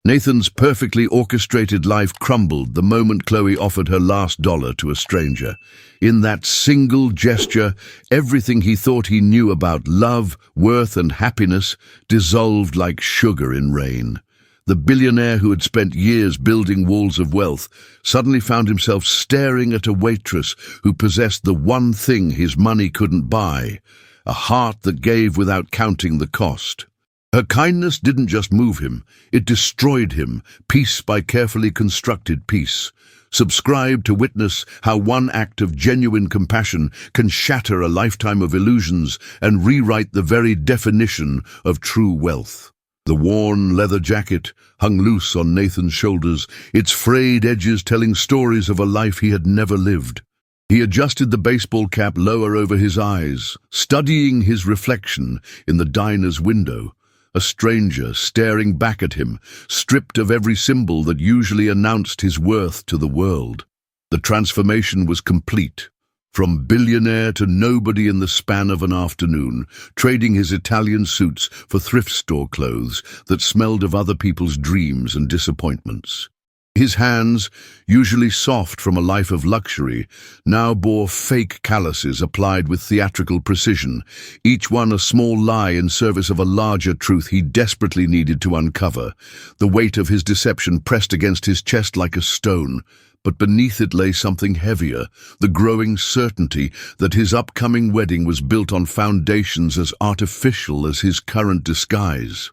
Nathan's perfectly orchestrated life crumbled the moment Chloe offered her last dollar to a stranger. In that single gesture, everything he thought he knew about love, worth, and happiness dissolved like sugar in rain. The billionaire who had spent years building walls of wealth suddenly found himself staring at a waitress who possessed the one thing his money couldn't buy, a heart that gave without counting the cost. Her kindness didn't just move him, it destroyed him, piece by carefully constructed piece. Subscribe to witness how one act of genuine compassion can shatter a lifetime of illusions and rewrite the very definition of true wealth. The worn leather jacket hung loose on Nathan's shoulders, its frayed edges telling stories of a life he had never lived. He adjusted the baseball cap lower over his eyes, studying his reflection in the diner's window. A stranger staring back at him, stripped of every symbol that usually announced his worth to the world. The transformation was complete. From billionaire to nobody in the span of an afternoon, trading his Italian suits for thrift store clothes that smelled of other people's dreams and disappointments. His hands, usually soft from a life of luxury, now bore fake calluses applied with theatrical precision, each one a small lie in service of a larger truth he desperately needed to uncover. The weight of his deception pressed against his chest like a stone, but beneath it lay something heavier, the growing certainty that his upcoming wedding was built on foundations as artificial as his current disguise.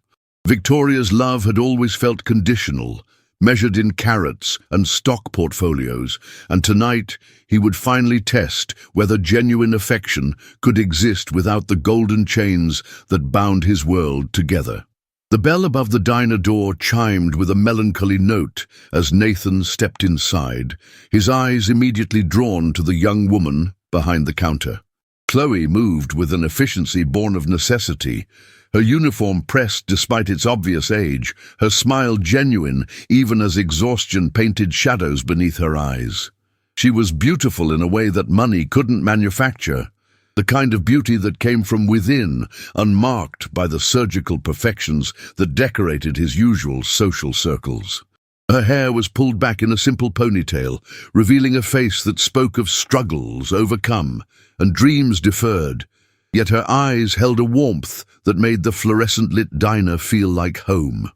Victoria's love had always felt conditional, measured in carats and stock portfolios, and tonight he would finally test whether genuine affection could exist without the golden chains that bound his world together. The bell above the diner door chimed with a melancholy note as Nathan stepped inside, his eyes immediately drawn to the young woman behind the counter. Chloe moved with an efficiency born of necessity, her uniform pressed despite its obvious age, her smile genuine even as exhaustion painted shadows beneath her eyes. She was beautiful in a way that money couldn't manufacture, the kind of beauty that came from within, unmarked by the surgical perfections that decorated his usual social circles. Her hair was pulled back in a simple ponytail, revealing a face that spoke of struggles overcome and dreams deferred. Yet her eyes held a warmth that made the fluorescent-lit diner feel like home.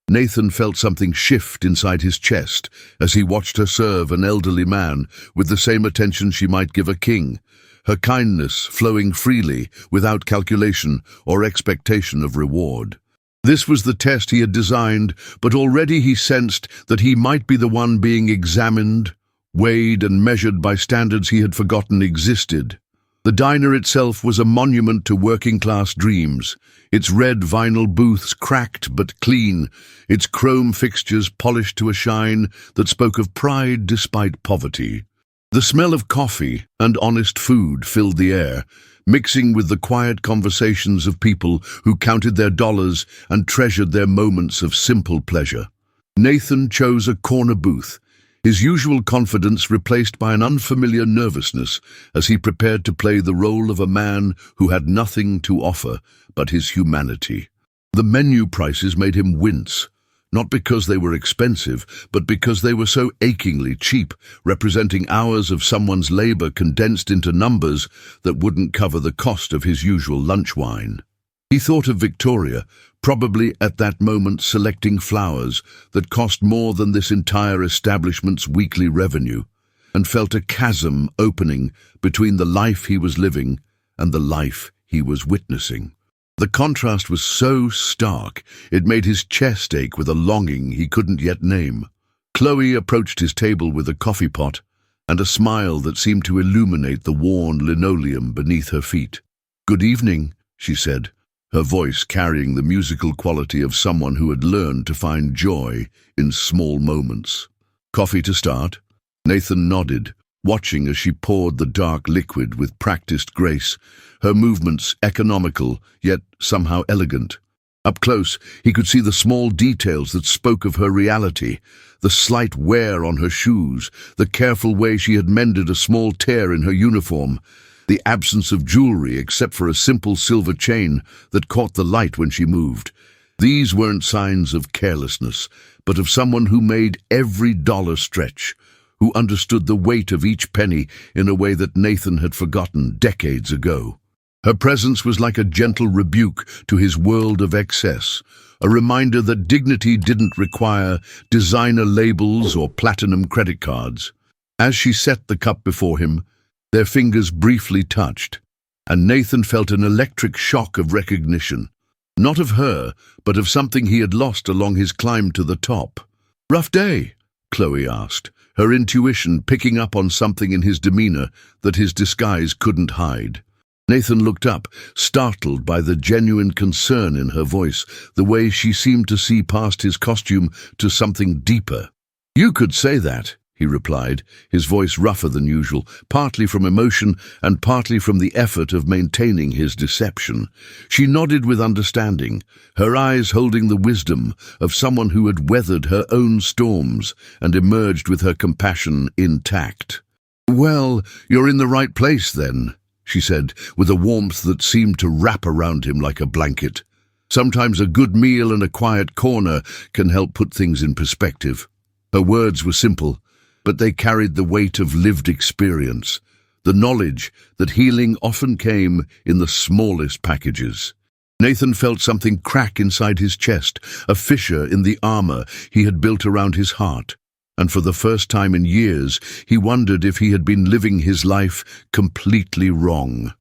Nathan felt something shift inside his chest as he watched her serve an elderly man with the same attention she might give a king, her kindness flowing freely without calculation or expectation of reward. This was the test he had designed, but already he sensed that he might be the one being examined, weighed and measured by standards he had forgotten existed. The diner itself was a monument to working-class dreams, its red vinyl booths cracked but clean, its chrome fixtures polished to a shine that spoke of pride despite poverty. The smell of coffee and honest food filled the air, mixing with the quiet conversations of people who counted their dollars and treasured their moments of simple pleasure. Nathan chose a corner booth, his usual confidence replaced by an unfamiliar nervousness as he prepared to play the role of a man who had nothing to offer but his humanity. The menu prices made him wince, not because they were expensive, but because they were so achingly cheap, representing hours of someone's labor condensed into numbers that wouldn't cover the cost of his usual lunch wine. He thought of Victoria, probably at that moment selecting flowers that cost more than this entire establishment's weekly revenue, and felt a chasm opening between the life he was living and the life he was witnessing. The contrast was so stark, it made his chest ache with a longing he couldn't yet name. Chloe approached his table with a coffee pot and a smile that seemed to illuminate the worn linoleum beneath her feet. "Good evening," she said, her voice carrying the musical quality of someone who had learned to find joy in small moments. "Coffee to start?" Nathan nodded, watching as she poured the dark liquid with practiced grace, her movements economical yet somehow elegant. Up close, he could see the small details that spoke of her reality, the slight wear on her shoes, the careful way she had mended a small tear in her uniform, the absence of jewelry except for a simple silver chain that caught the light when she moved. These weren't signs of carelessness, but of someone who made every dollar stretch, who understood the weight of each penny in a way that Nathan had forgotten decades ago. Her presence was like a gentle rebuke to his world of excess, a reminder that dignity didn't require designer labels or platinum credit cards. As she set the cup before him, their fingers briefly touched, and Nathan felt an electric shock of recognition. Not of her, but of something he had lost along his climb to the top. "Rough day?" Chloe asked, her intuition picking up on something in his demeanor that his disguise couldn't hide. Nathan looked up, startled by the genuine concern in her voice, the way she seemed to see past his costume to something deeper. "You could say that," he replied, his voice rougher than usual, partly from emotion and partly from the effort of maintaining his deception. She nodded with understanding, her eyes holding the wisdom of someone who had weathered her own storms and emerged with her compassion intact. "Well, you're in the right place then," she said, with a warmth that seemed to wrap around him like a blanket. "Sometimes a good meal and a quiet corner can help put things in perspective." Her words were simple, but they carried the weight of lived experience, the knowledge that healing often came in the smallest packages. Nathan felt something crack inside his chest, a fissure in the armor he had built around his heart, and for the first time in years he wondered if he had been living his life completely wrong.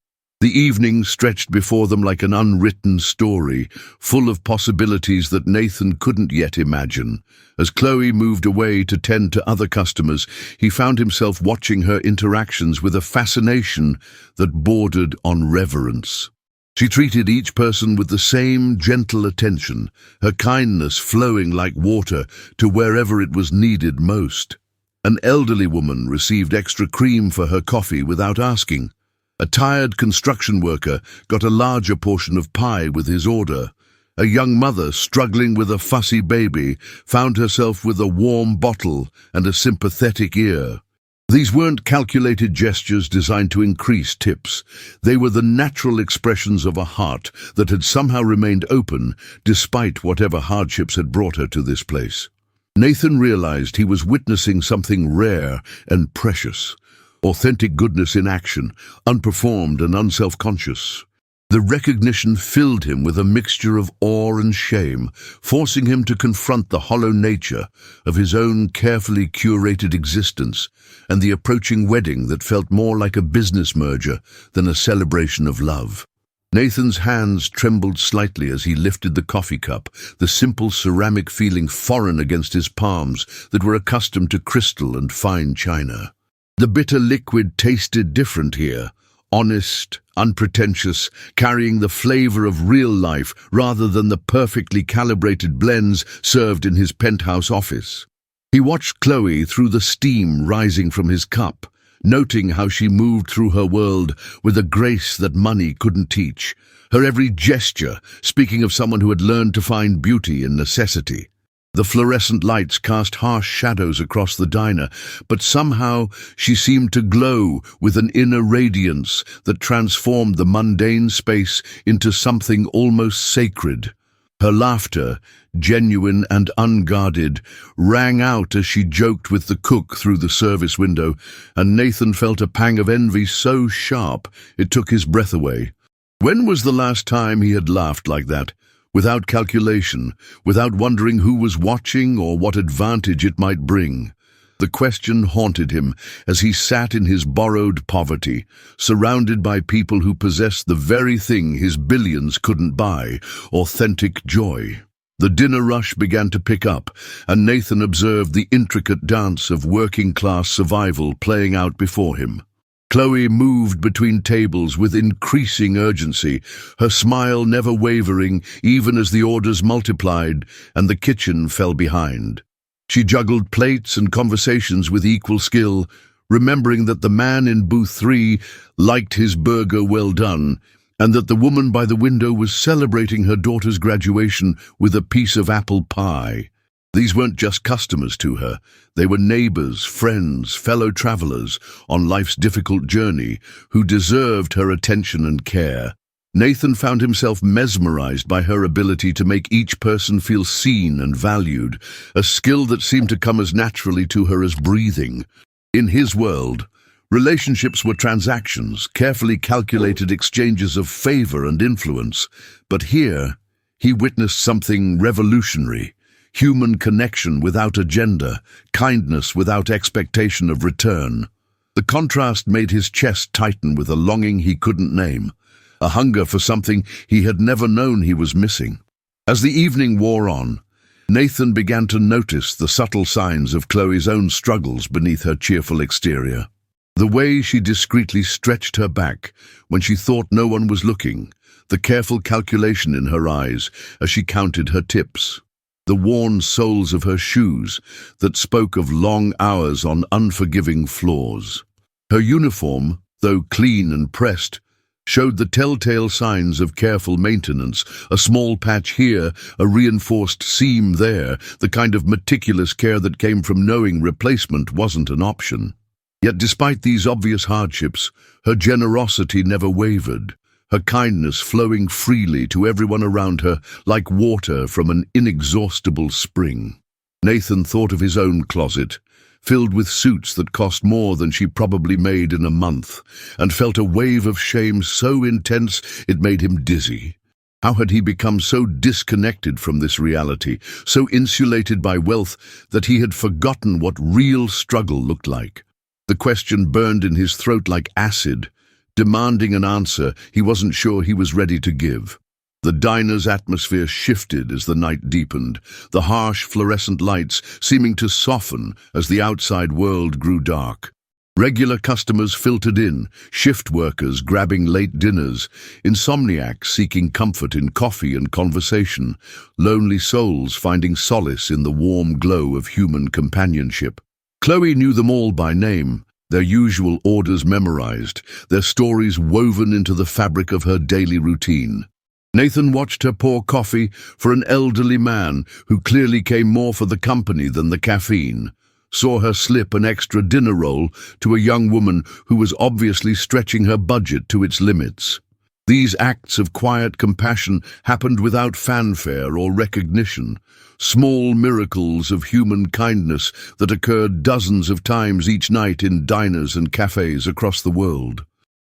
The evening stretched before them like an unwritten story, full of possibilities that Nathan couldn't yet imagine. As Chloe moved away to tend to other customers, he found himself watching her interactions with a fascination that bordered on reverence. She treated each person with the same gentle attention, her kindness flowing like water to wherever it was needed most. An elderly woman received extra cream for her coffee without asking. A tired construction worker got a larger portion of pie with his order. A young mother struggling with a fussy baby found herself with a warm bottle and a sympathetic ear. These weren't calculated gestures designed to increase tips. They were the natural expressions of a heart that had somehow remained open despite whatever hardships had brought her to this place. Nathan realized he was witnessing something rare and precious. Authentic goodness in action, unperformed and unself-conscious. The recognition filled him with a mixture of awe and shame, forcing him to confront the hollow nature of his own carefully curated existence and the approaching wedding that felt more like a business merger than a celebration of love. Nathan's hands trembled slightly as he lifted the coffee cup, the simple ceramic feeling foreign against his palms that were accustomed to crystal and fine china. The bitter liquid tasted different here, honest, unpretentious, carrying the flavor of real life rather than the perfectly calibrated blends served in his penthouse office. He watched Chloe through the steam rising from his cup, noting how she moved through her world with a grace that money couldn't teach, her every gesture speaking of someone who had learned to find beauty in necessity. The fluorescent lights cast harsh shadows across the diner, but somehow she seemed to glow with an inner radiance that transformed the mundane space into something almost sacred. Her laughter, genuine and unguarded, rang out as she joked with the cook through the service window, and Nathan felt a pang of envy so sharp it took his breath away. When was the last time he had laughed like that? Without calculation, without wondering who was watching or what advantage it might bring. The question haunted him as he sat in his borrowed poverty, surrounded by people who possessed the very thing his billions couldn't buy, authentic joy. The dinner rush began to pick up, and Nathan observed the intricate dance of working-class survival playing out before him. Chloe moved between tables with increasing urgency, her smile never wavering even as the orders multiplied and the kitchen fell behind. She juggled plates and conversations with equal skill, remembering that the man in booth 3 liked his burger well done, and that the woman by the window was celebrating her daughter's graduation with a piece of apple pie. These weren't just customers to her. They were neighbors, friends, fellow travelers on life's difficult journey who deserved her attention and care. Nathan found himself mesmerized by her ability to make each person feel seen and valued, a skill that seemed to come as naturally to her as breathing. In his world, relationships were transactions, carefully calculated exchanges of favor and influence. But here, he witnessed something revolutionary: human connection without agenda, kindness without expectation of return. The contrast made his chest tighten with a longing he couldn't name, a hunger for something he had never known he was missing. As the evening wore on, Nathan began to notice the subtle signs of Chloe's own struggles beneath her cheerful exterior. The way she discreetly stretched her back when she thought no one was looking, the careful calculation in her eyes as she counted her tips, the worn soles of her shoes that spoke of long hours on unforgiving floors. Her uniform, though clean and pressed, showed the telltale signs of careful maintenance, a small patch here, a reinforced seam there, the kind of meticulous care that came from knowing replacement wasn't an option. Yet despite these obvious hardships, her generosity never wavered, her kindness flowing freely to everyone around her like water from an inexhaustible spring. Nathan thought of his own closet, filled with suits that cost more than she probably made in a month, and felt a wave of shame so intense it made him dizzy. How had he become so disconnected from this reality, so insulated by wealth that he had forgotten what real struggle looked like? The question burned in his throat like acid, demanding an answer he wasn't sure he was ready to give. The diner's atmosphere shifted as the night deepened, the harsh fluorescent lights seeming to soften as the outside world grew dark. Regular customers filtered in, shift workers grabbing late dinners, insomniacs seeking comfort in coffee and conversation, lonely souls finding solace in the warm glow of human companionship. Chloe knew them all by name, their usual orders memorized, their stories woven into the fabric of her daily routine. Nathan watched her pour coffee for an elderly man who clearly came more for the company than the caffeine, saw her slip an extra dinner roll to a young woman who was obviously stretching her budget to its limits. These acts of quiet compassion happened without fanfare or recognition, small miracles of human kindness that occurred dozens of times each night in diners and cafes across the world.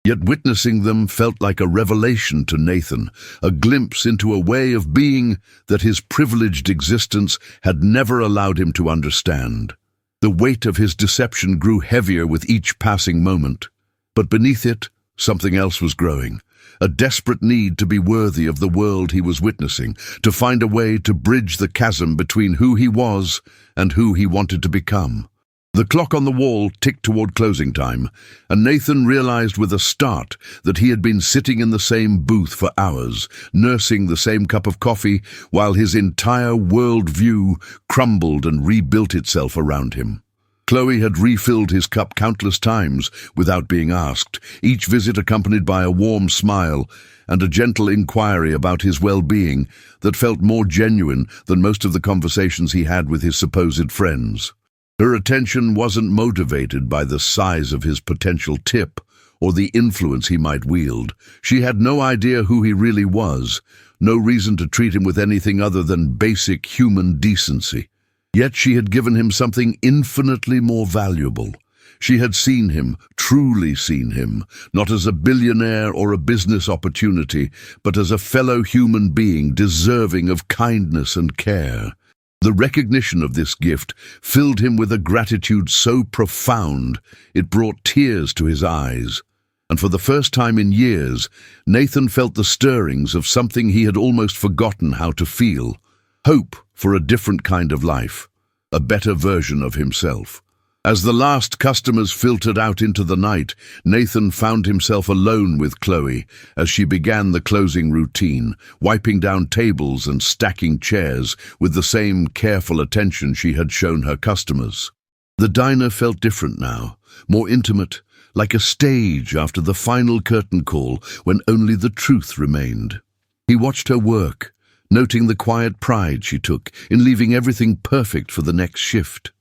Yet witnessing them felt like a revelation to Nathan, a glimpse into a way of being that his privileged existence had never allowed him to understand. The weight of his deception grew heavier with each passing moment, but beneath it, something else was growing. A desperate need to be worthy of the world he was witnessing, to find a way to bridge the chasm between who he was and who he wanted to become. The clock on the wall ticked toward closing time, and Nathan realized with a start that he had been sitting in the same booth for hours, nursing the same cup of coffee, while his entire world-view crumbled and rebuilt itself around him. Chloe had refilled his cup countless times without being asked, each visit accompanied by a warm smile and a gentle inquiry about his well-being that felt more genuine than most of the conversations he had with his supposed friends. Her attention wasn't motivated by the size of his potential tip or the influence he might wield. She had no idea who he really was, no reason to treat him with anything other than basic human decency. Yet she had given him something infinitely more valuable. She had seen him, truly seen him, not as a billionaire or a business opportunity, but as a fellow human being deserving of kindness and care. The recognition of this gift filled him with a gratitude so profound it brought tears to his eyes. And for the first time in years, Nathan felt the stirrings of something he had almost forgotten how to feel: hope for a different kind of life, a better version of himself. As the last customers filtered out into the night, Nathan found himself alone with Chloe as she began the closing routine, wiping down tables and stacking chairs with the same careful attention she had shown her customers. The diner felt different now, more intimate, like a stage after the final curtain call when only the truth remained. He watched her work, noting the quiet pride she took in leaving everything perfect for the next shift.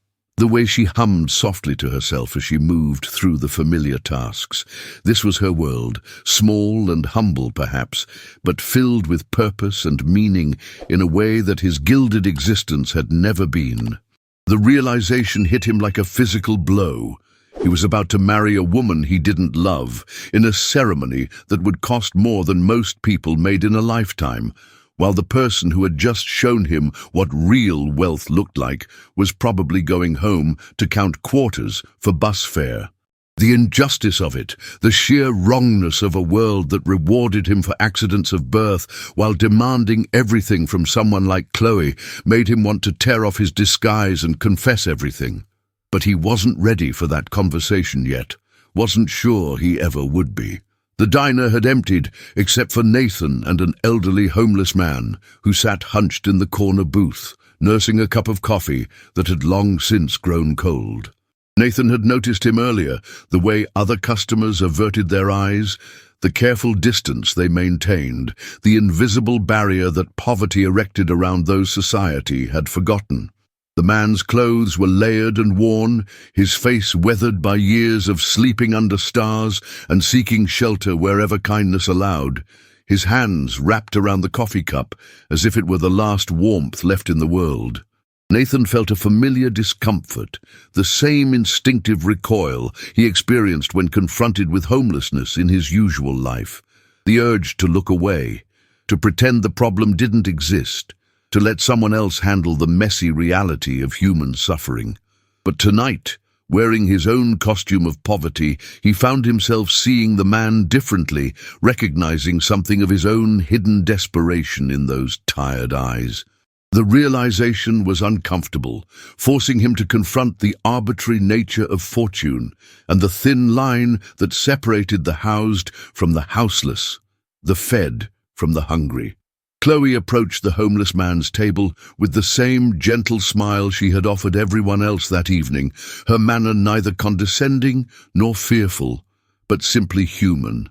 The way she hummed softly to herself as she moved through the familiar tasks. This was her world, small and humble perhaps, but filled with purpose and meaning in a way that his gilded existence had never been. The realization hit him like a physical blow. He was about to marry a woman he didn't love, in a ceremony that would cost more than most people made in a lifetime, while the person who had just shown him what real wealth looked like was probably going home to count quarters for bus fare. The injustice of it, the sheer wrongness of a world that rewarded him for accidents of birth while demanding everything from someone like Chloe, made him want to tear off his disguise and confess everything. But he wasn't ready for that conversation yet, wasn't sure he ever would be. The diner had emptied, except for Nathan and an elderly homeless man who sat hunched in the corner booth, nursing a cup of coffee that had long since grown cold. Nathan had noticed him earlier, the way other customers averted their eyes, the careful distance they maintained, the invisible barrier that poverty erected around those society had forgotten. The man's clothes were layered and worn, his face weathered by years of sleeping under stars and seeking shelter wherever kindness allowed, his hands wrapped around the coffee cup as if it were the last warmth left in the world. Nathan felt a familiar discomfort, the same instinctive recoil he experienced when confronted with homelessness in his usual life, the urge to look away, to pretend the problem didn't exist, to let someone else handle the messy reality of human suffering. But tonight, wearing his own costume of poverty, he found himself seeing the man differently, recognizing something of his own hidden desperation in those tired eyes. The realization was uncomfortable, forcing him to confront the arbitrary nature of fortune and the thin line that separated the housed from the houseless, the fed from the hungry. Chloe approached the homeless man's table with the same gentle smile she had offered everyone else that evening, her manner neither condescending nor fearful, but simply human.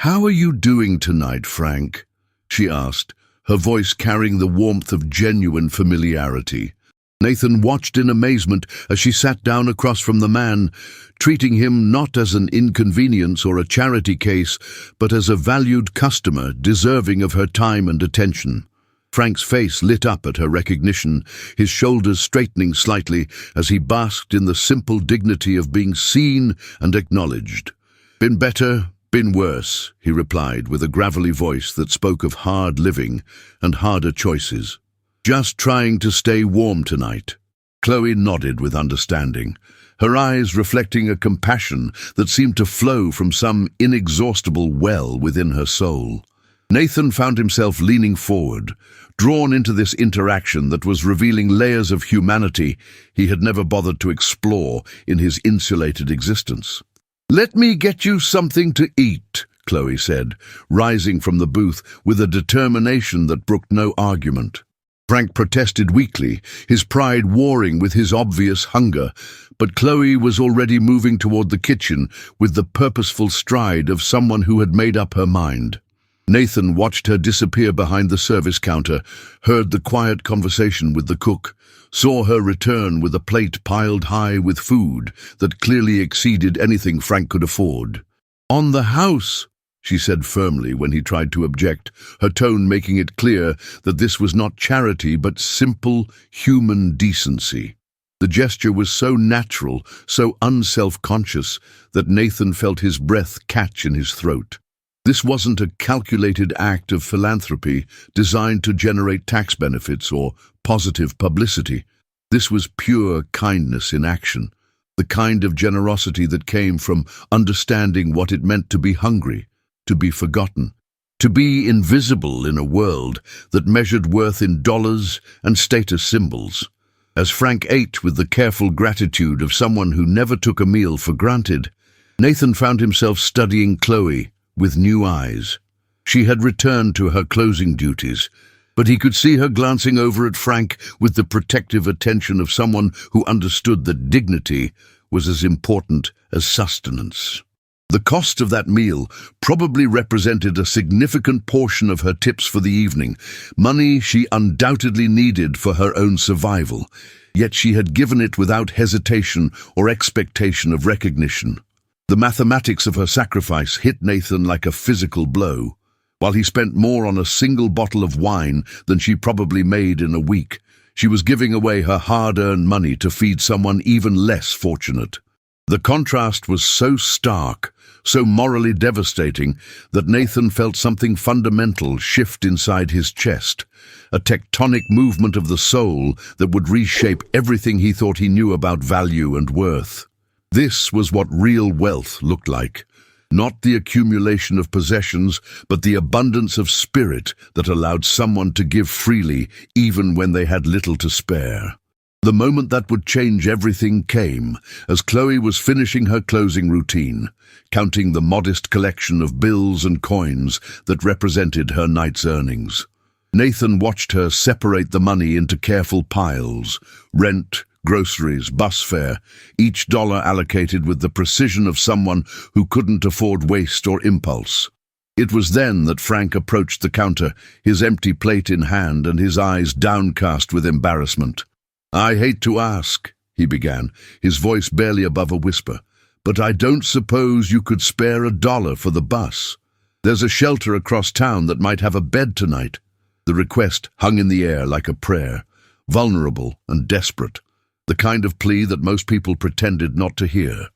"How are you doing tonight, Frank?" she asked, her voice carrying the warmth of genuine familiarity. Nathan watched in amazement as she sat down across from the man, treating him not as an inconvenience or a charity case, but as a valued customer deserving of her time and attention. Frank's face lit up at her recognition, his shoulders straightening slightly as he basked in the simple dignity of being seen and acknowledged. "Been better, been worse," he replied with a gravelly voice that spoke of hard living and harder choices. "Just trying to stay warm tonight." Chloe nodded with understanding, her eyes reflecting a compassion that seemed to flow from some inexhaustible well within her soul. Nathan found himself leaning forward, drawn into this interaction that was revealing layers of humanity he had never bothered to explore in his insulated existence. "Let me get you something to eat," Chloe said, rising from the booth with a determination that brooked no argument. Frank protested weakly, his pride warring with his obvious hunger, but Chloe was already moving toward the kitchen with the purposeful stride of someone who had made up her mind. Nathan watched her disappear behind the service counter, heard the quiet conversation with the cook, saw her return with a plate piled high with food that clearly exceeded anything Frank could afford. "On the house," she said firmly when he tried to object, her tone making it clear that this was not charity but simple human decency. The gesture was so natural, so unself-conscious, that Nathan felt his breath catch in his throat. This wasn't a calculated act of philanthropy designed to generate tax benefits or positive publicity. This was pure kindness in action, the kind of generosity that came from understanding what it meant to be hungry, to be forgotten, to be invisible in a world that measured worth in dollars and status symbols. As Frank ate with the careful gratitude of someone who never took a meal for granted, Nathan found himself studying Chloe with new eyes. She had returned to her closing duties, but he could see her glancing over at Frank with the protective attention of someone who understood that dignity was as important as sustenance. The cost of that meal probably represented a significant portion of her tips for the evening, money she undoubtedly needed for her own survival, yet she had given it without hesitation or expectation of recognition. The mathematics of her sacrifice hit Nathan like a physical blow. While he spent more on a single bottle of wine than she probably made in a week, she was giving away her hard-earned money to feed someone even less fortunate. The contrast was so stark, so morally devastating, that Nathan felt something fundamental shift inside his chest, a tectonic movement of the soul that would reshape everything he thought he knew about value and worth. This was what real wealth looked like. Not the accumulation of possessions, but the abundance of spirit that allowed someone to give freely even when they had little to spare. The moment that would change everything came as Chloe was finishing her closing routine, counting the modest collection of bills and coins that represented her night's earnings. Nathan watched her separate the money into careful piles: rent, groceries, bus fare, each dollar allocated with the precision of someone who couldn't afford waste or impulse. It was then that Frank approached the counter, his empty plate in hand and his eyes downcast with embarrassment. "I hate to ask," he began, his voice barely above a whisper, "but I don't suppose you could spare $1 for the bus. There's a shelter across town that might have a bed tonight." The request hung in the air like a prayer, vulnerable and desperate, the kind of plea that most people pretended not to hear.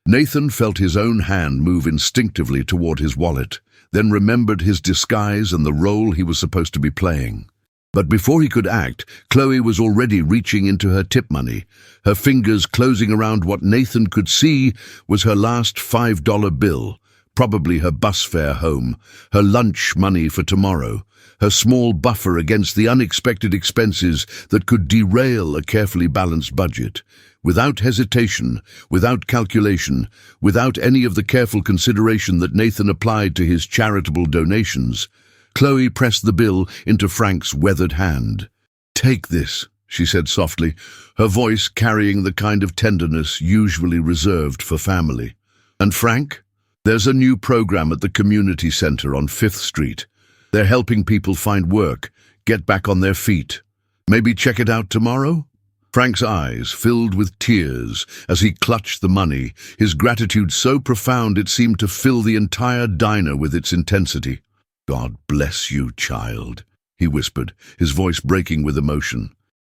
Nathan felt his own hand move instinctively toward his wallet, then remembered his disguise and the role he was supposed to be playing. But before he could act, Chloe was already reaching into her tip money, her fingers closing around what Nathan could see was her last $5 bill, probably her bus fare home, her lunch money for tomorrow, her small buffer against the unexpected expenses that could derail a carefully balanced budget. Without hesitation, without calculation, without any of the careful consideration that Nathan applied to his charitable donations, Chloe pressed the bill into Frank's weathered hand. "Take this," she said softly, her voice carrying the kind of tenderness usually reserved for family. "And Frank, there's a new program at the community center on 5th Street. They're helping people find work, get back on their feet. Maybe check it out tomorrow?" Frank's eyes filled with tears as he clutched the money, his gratitude so profound it seemed to fill the entire diner with its intensity. "God bless you, child," he whispered, his voice breaking with emotion.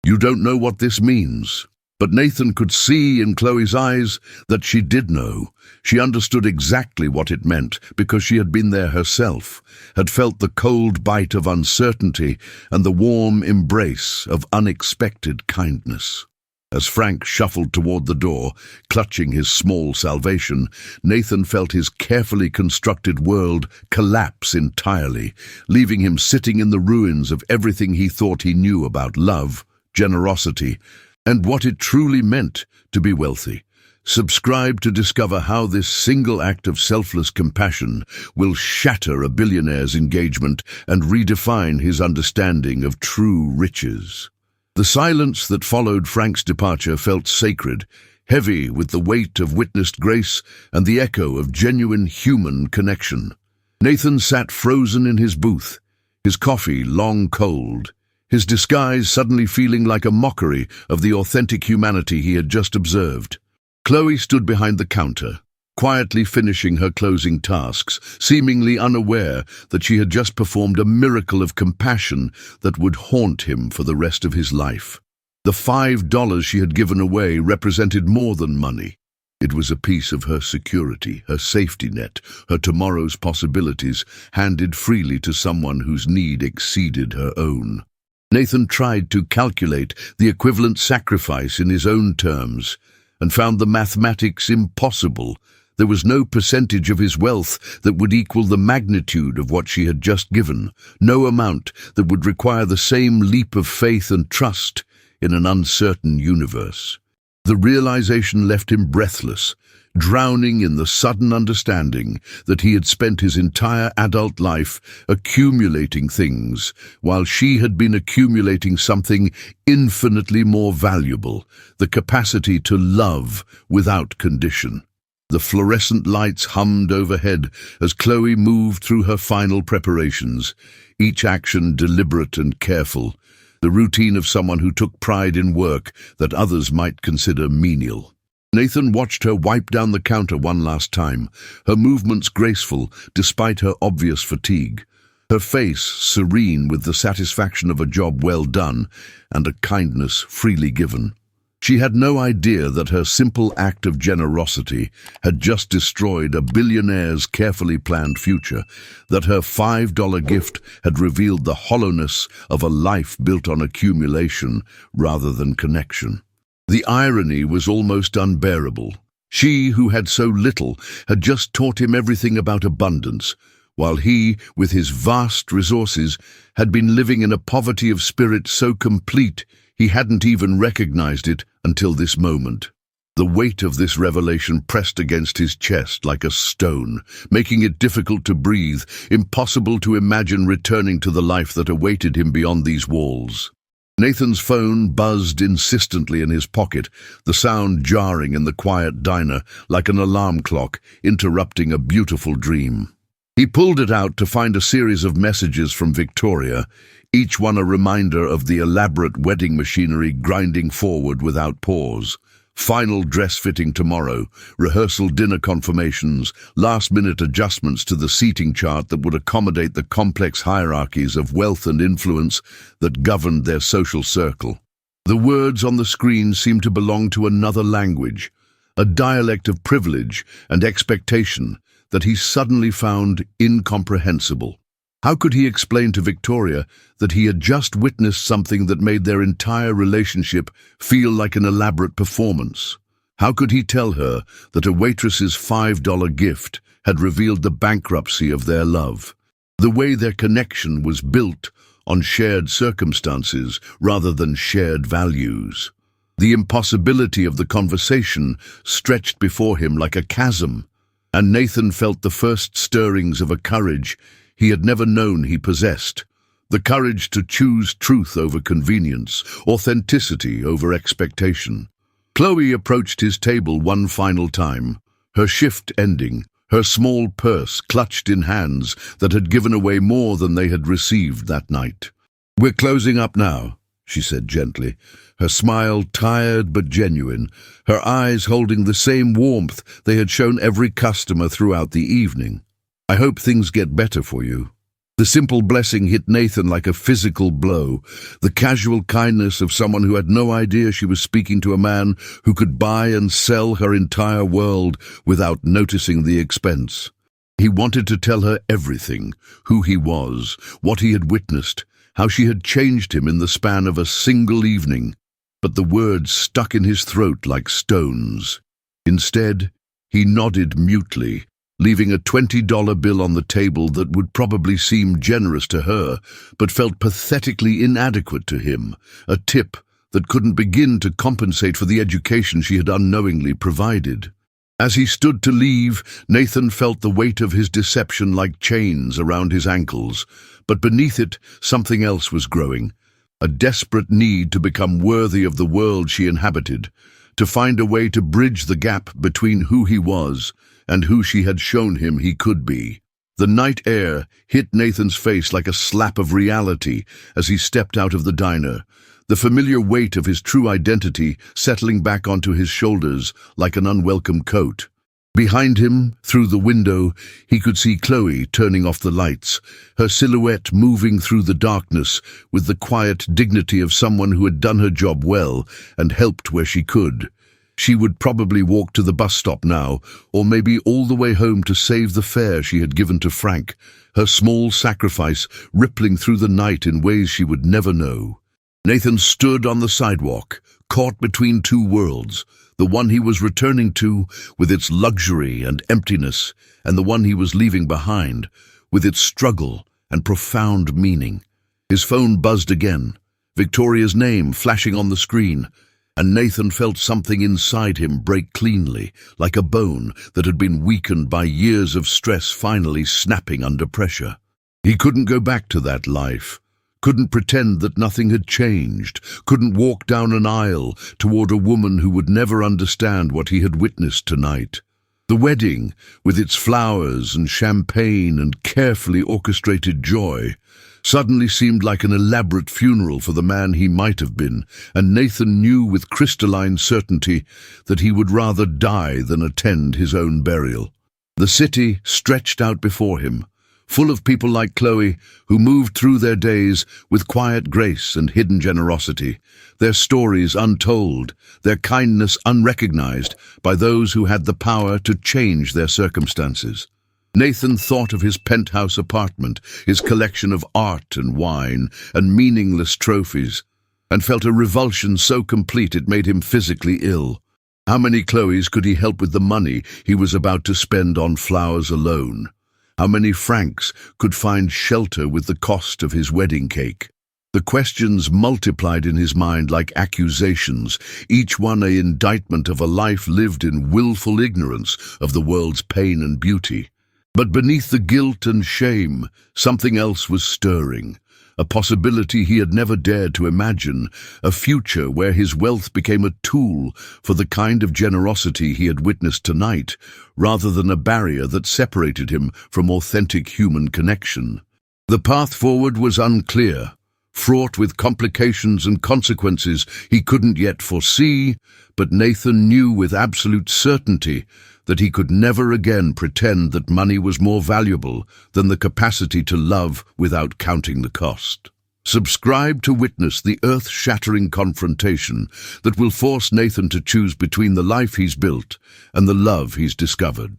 "You don't know what this means." But Nathan could see in Chloe's eyes that she did know. She understood exactly what it meant because she had been there herself, had felt the cold bite of uncertainty and the warm embrace of unexpected kindness. As Frank shuffled toward the door, clutching his small salvation, Nathan felt his carefully constructed world collapse entirely, leaving him sitting in the ruins of everything he thought he knew about love, generosity, and what it truly meant to be wealthy. Subscribe to discover how this single act of selfless compassion will shatter a billionaire's engagement and redefine his understanding of true riches. The silence that followed Frank's departure felt sacred, heavy with the weight of witnessed grace and the echo of genuine human connection. Nathan sat frozen in his booth, his coffee long cold, his disguise suddenly feeling like a mockery of the authentic humanity he had just observed. Chloe stood behind the counter, quietly finishing her closing tasks, seemingly unaware that she had just performed a miracle of compassion that would haunt him for the rest of his life. The $5 she had given away represented more than money. It was a piece of her security, her safety net, her tomorrow's possibilities, handed freely to someone whose need exceeded her own. Nathan tried to calculate the equivalent sacrifice in his own terms, and found the mathematics impossible. There was no percentage of his wealth that would equal the magnitude of what she had just given, no amount that would require the same leap of faith and trust in an uncertain universe. The realization left him breathless, drowning in the sudden understanding that he had spent his entire adult life accumulating things, while she had been accumulating something infinitely more valuable, the capacity to love without condition. The fluorescent lights hummed overhead as Chloe moved through her final preparations, each action deliberate and careful, the routine of someone who took pride in work that others might consider menial. Nathan watched her wipe down the counter one last time, her movements graceful despite her obvious fatigue, her face serene with the satisfaction of a job well done and a kindness freely given. She had no idea that her simple act of generosity had just destroyed a billionaire's carefully planned future, that her $5 gift had revealed the hollowness of a life built on accumulation rather than connection. The irony was almost unbearable. She, who had so little, had just taught him everything about abundance, while he, with his vast resources, had been living in a poverty of spirit so complete he hadn't even recognized it until this moment. The weight of this revelation pressed against his chest like a stone, making it difficult to breathe, impossible to imagine returning to the life that awaited him beyond these walls. Nathan's phone buzzed insistently in his pocket, the sound jarring in the quiet diner like an alarm clock, interrupting a beautiful dream. He pulled it out to find a series of messages from Victoria, each one a reminder of the elaborate wedding machinery grinding forward without pause. Final dress fitting tomorrow, rehearsal dinner confirmations, last-minute adjustments to the seating chart that would accommodate the complex hierarchies of wealth and influence that governed their social circle. The words on the screen seemed to belong to another language, a dialect of privilege and expectation that he suddenly found incomprehensible. How could he explain to Victoria that he had just witnessed something that made their entire relationship feel like an elaborate performance? How could he tell her that a waitress's $5 gift had revealed the bankruptcy of their love? The way their connection was built on shared circumstances rather than shared values. The impossibility of the conversation stretched before him like a chasm, and Nathan felt the first stirrings of a courage he had never known he possessed, the courage to choose truth over convenience, authenticity over expectation. Chloe approached his table one final time, her shift ending, her small purse clutched in hands that had given away more than they had received that night. "We're closing up now," she said gently, her smile tired but genuine, her eyes holding the same warmth they had shown every customer throughout the evening. "I hope things get better for you." The simple blessing hit Nathan like a physical blow, the casual kindness of someone who had no idea she was speaking to a man who could buy and sell her entire world without noticing the expense. He wanted to tell her everything, who he was, what he had witnessed, how she had changed him in the span of a single evening, but the words stuck in his throat like stones. Instead, he nodded mutely, leaving a $20 bill on the table that would probably seem generous to her, but felt pathetically inadequate to him, a tip that couldn't begin to compensate for the education she had unknowingly provided. As he stood to leave, Nathan felt the weight of his deception like chains around his ankles, but beneath it, something else was growing, a desperate need to become worthy of the world she inhabited, to find a way to bridge the gap between who he was and who she had shown him he could be. The night air hit Nathan's face like a slap of reality as he stepped out of the diner, the familiar weight of his true identity settling back onto his shoulders like an unwelcome coat. Behind him, through the window, he could see Chloe turning off the lights, her silhouette moving through the darkness with the quiet dignity of someone who had done her job well and helped where she could. She would probably walk to the bus stop now, or maybe all the way home to save the fare she had given to Frank, her small sacrifice rippling through the night in ways she would never know. Nathan stood on the sidewalk, caught between two worlds, the one he was returning to with its luxury and emptiness, and the one he was leaving behind with its struggle and profound meaning. His phone buzzed again, Victoria's name flashing on the screen, and Nathan felt something inside him break cleanly, like a bone that had been weakened by years of stress finally snapping under pressure. He couldn't go back to that life, couldn't pretend that nothing had changed, couldn't walk down an aisle toward a woman who would never understand what he had witnessed tonight. The wedding, with its flowers and champagne and carefully orchestrated joy, suddenly seemed like an elaborate funeral for the man he might have been, and Nathan knew with crystalline certainty that he would rather die than attend his own burial. The city stretched out before him, full of people like Chloe, who moved through their days with quiet grace and hidden generosity, their stories untold, their kindness unrecognized by those who had the power to change their circumstances. Nathan thought of his penthouse apartment, his collection of art and wine and meaningless trophies, and felt a revulsion so complete it made him physically ill. How many Chloes could he help with the money he was about to spend on flowers alone? How many Franks could find shelter with the cost of his wedding cake? The questions multiplied in his mind like accusations, each one an indictment of a life lived in willful ignorance of the world's pain and beauty. But beneath the guilt and shame, something else was stirring. A possibility he had never dared to imagine, a future where his wealth became a tool for the kind of generosity he had witnessed tonight, rather than a barrier that separated him from authentic human connection. The path forward was unclear, fraught with complications and consequences he couldn't yet foresee, but Nathan knew with absolute certainty that he could never again pretend that money was more valuable than the capacity to love without counting the cost. Subscribe to witness the earth-shattering confrontation that will force Nathan to choose between the life he's built and the love he's discovered.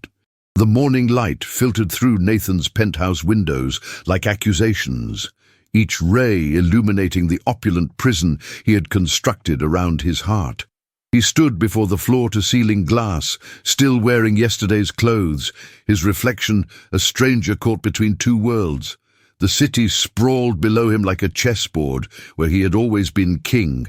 The morning light filtered through Nathan's penthouse windows like accusations, each ray illuminating the opulent prison he had constructed around his heart. He stood before the floor-to-ceiling glass, still wearing yesterday's clothes, his reflection a stranger caught between two worlds. The city sprawled below him like a chessboard where he had always been king,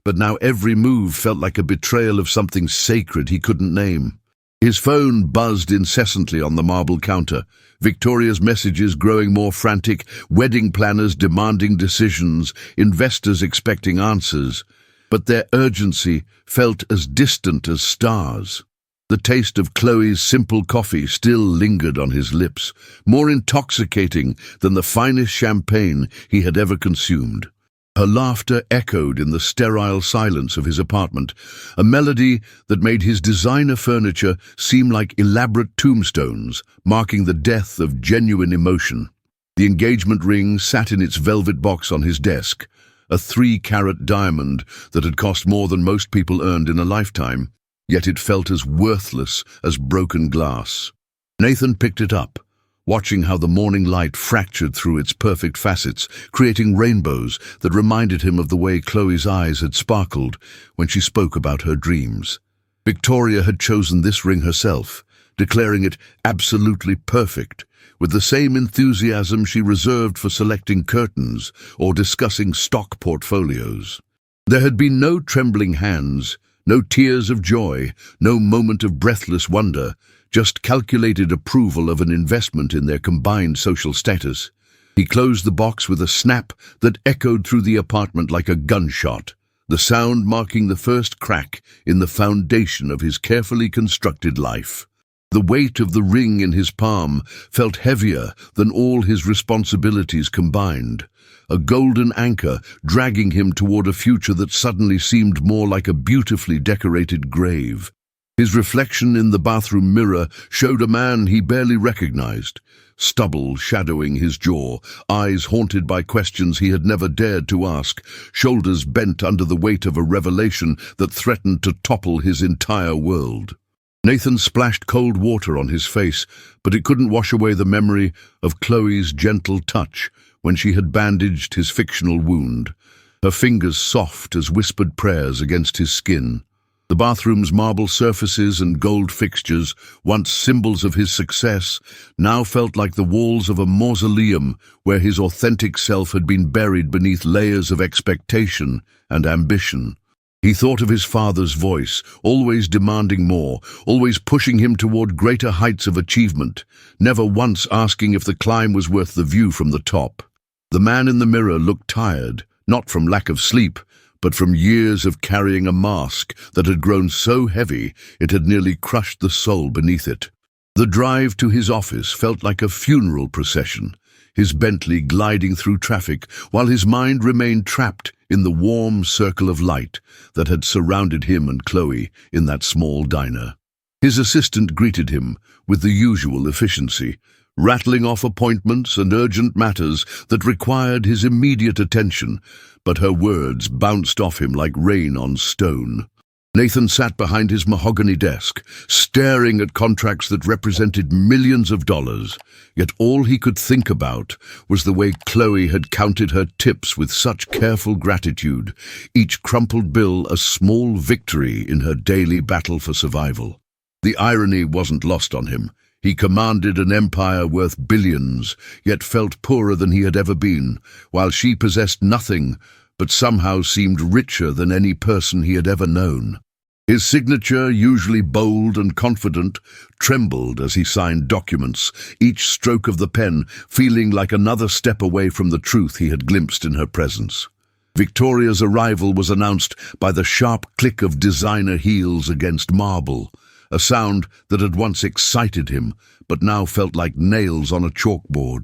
but now every move felt like a betrayal of something sacred he couldn't name. His phone buzzed incessantly on the marble counter, Victoria's messages growing more frantic, wedding planners demanding decisions, investors expecting answers. But their urgency felt as distant as stars. The taste of Chloe's simple coffee still lingered on his lips, more intoxicating than the finest champagne he had ever consumed. Her laughter echoed in the sterile silence of his apartment, a melody that made his designer furniture seem like elaborate tombstones, marking the death of genuine emotion. The engagement ring sat in its velvet box on his desk, a 3-carat diamond that had cost more than most people earned in a lifetime, yet it felt as worthless as broken glass. Nathan picked it up, watching how the morning light fractured through its perfect facets, creating rainbows that reminded him of the way Chloe's eyes had sparkled when she spoke about her dreams. Victoria had chosen this ring herself, declaring it absolutely perfect, with the same enthusiasm she reserved for selecting curtains or discussing stock portfolios. There had been no trembling hands, no tears of joy, no moment of breathless wonder, just calculated approval of an investment in their combined social status. He closed the box with a snap that echoed through the apartment like a gunshot, the sound marking the first crack in the foundation of his carefully constructed life. The weight of the ring in his palm felt heavier than all his responsibilities combined, a golden anchor dragging him toward a future that suddenly seemed more like a beautifully decorated grave. His reflection in the bathroom mirror showed a man he barely recognized, stubble shadowing his jaw, eyes haunted by questions he had never dared to ask, shoulders bent under the weight of a revelation that threatened to topple his entire world. Nathan splashed cold water on his face, but it couldn't wash away the memory of Chloe's gentle touch when she had bandaged his fictional wound, her fingers soft as whispered prayers against his skin. The bathroom's marble surfaces and gold fixtures, once symbols of his success, now felt like the walls of a mausoleum where his authentic self had been buried beneath layers of expectation and ambition. He thought of his father's voice, always demanding more, always pushing him toward greater heights of achievement, never once asking if the climb was worth the view from the top. The man in the mirror looked tired, not from lack of sleep, but from years of carrying a mask that had grown so heavy it had nearly crushed the soul beneath it. The drive to his office felt like a funeral procession, his Bentley gliding through traffic while his mind remained trapped in the warm circle of light that had surrounded him and Chloe in that small diner. His assistant greeted him with the usual efficiency, rattling off appointments and urgent matters that required his immediate attention, but her words bounced off him like rain on stone. Nathan sat behind his mahogany desk, staring at contracts that represented millions of dollars, yet all he could think about was the way Chloe had counted her tips with such careful gratitude, each crumpled bill a small victory in her daily battle for survival. The irony wasn't lost on him. He commanded an empire worth billions, yet felt poorer than he had ever been, while she possessed nothing, but somehow seemed richer than any person he had ever known. His signature, usually bold and confident, trembled as he signed documents, each stroke of the pen feeling like another step away from the truth he had glimpsed in her presence. Victoria's arrival was announced by the sharp click of designer heels against marble, a sound that had once excited him, but now felt like nails on a chalkboard.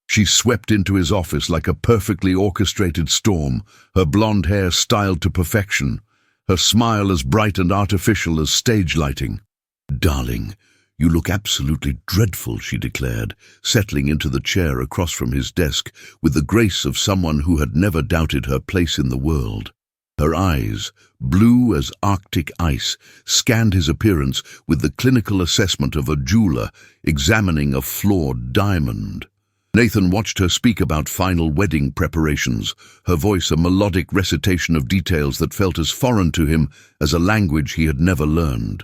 She swept into his office like a perfectly orchestrated storm, her blonde hair styled to perfection, her smile as bright and artificial as stage lighting. "Darling, you look absolutely dreadful," she declared, settling into the chair across from his desk with the grace of someone who had never doubted her place in the world. Her eyes, blue as Arctic ice, scanned his appearance with the clinical assessment of a jeweler examining a flawed diamond. Nathan watched her speak about final wedding preparations, her voice a melodic recitation of details that felt as foreign to him as a language he had never learned.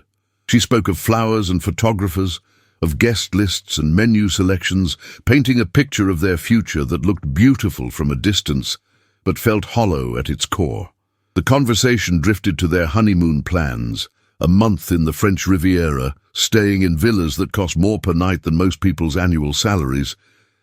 She spoke of flowers and photographers, of guest lists and menu selections, painting a picture of their future that looked beautiful from a distance, but felt hollow at its core. The conversation drifted to their honeymoon plans, a month in the French Riviera, staying in villas that cost more per night than most people's annual salaries,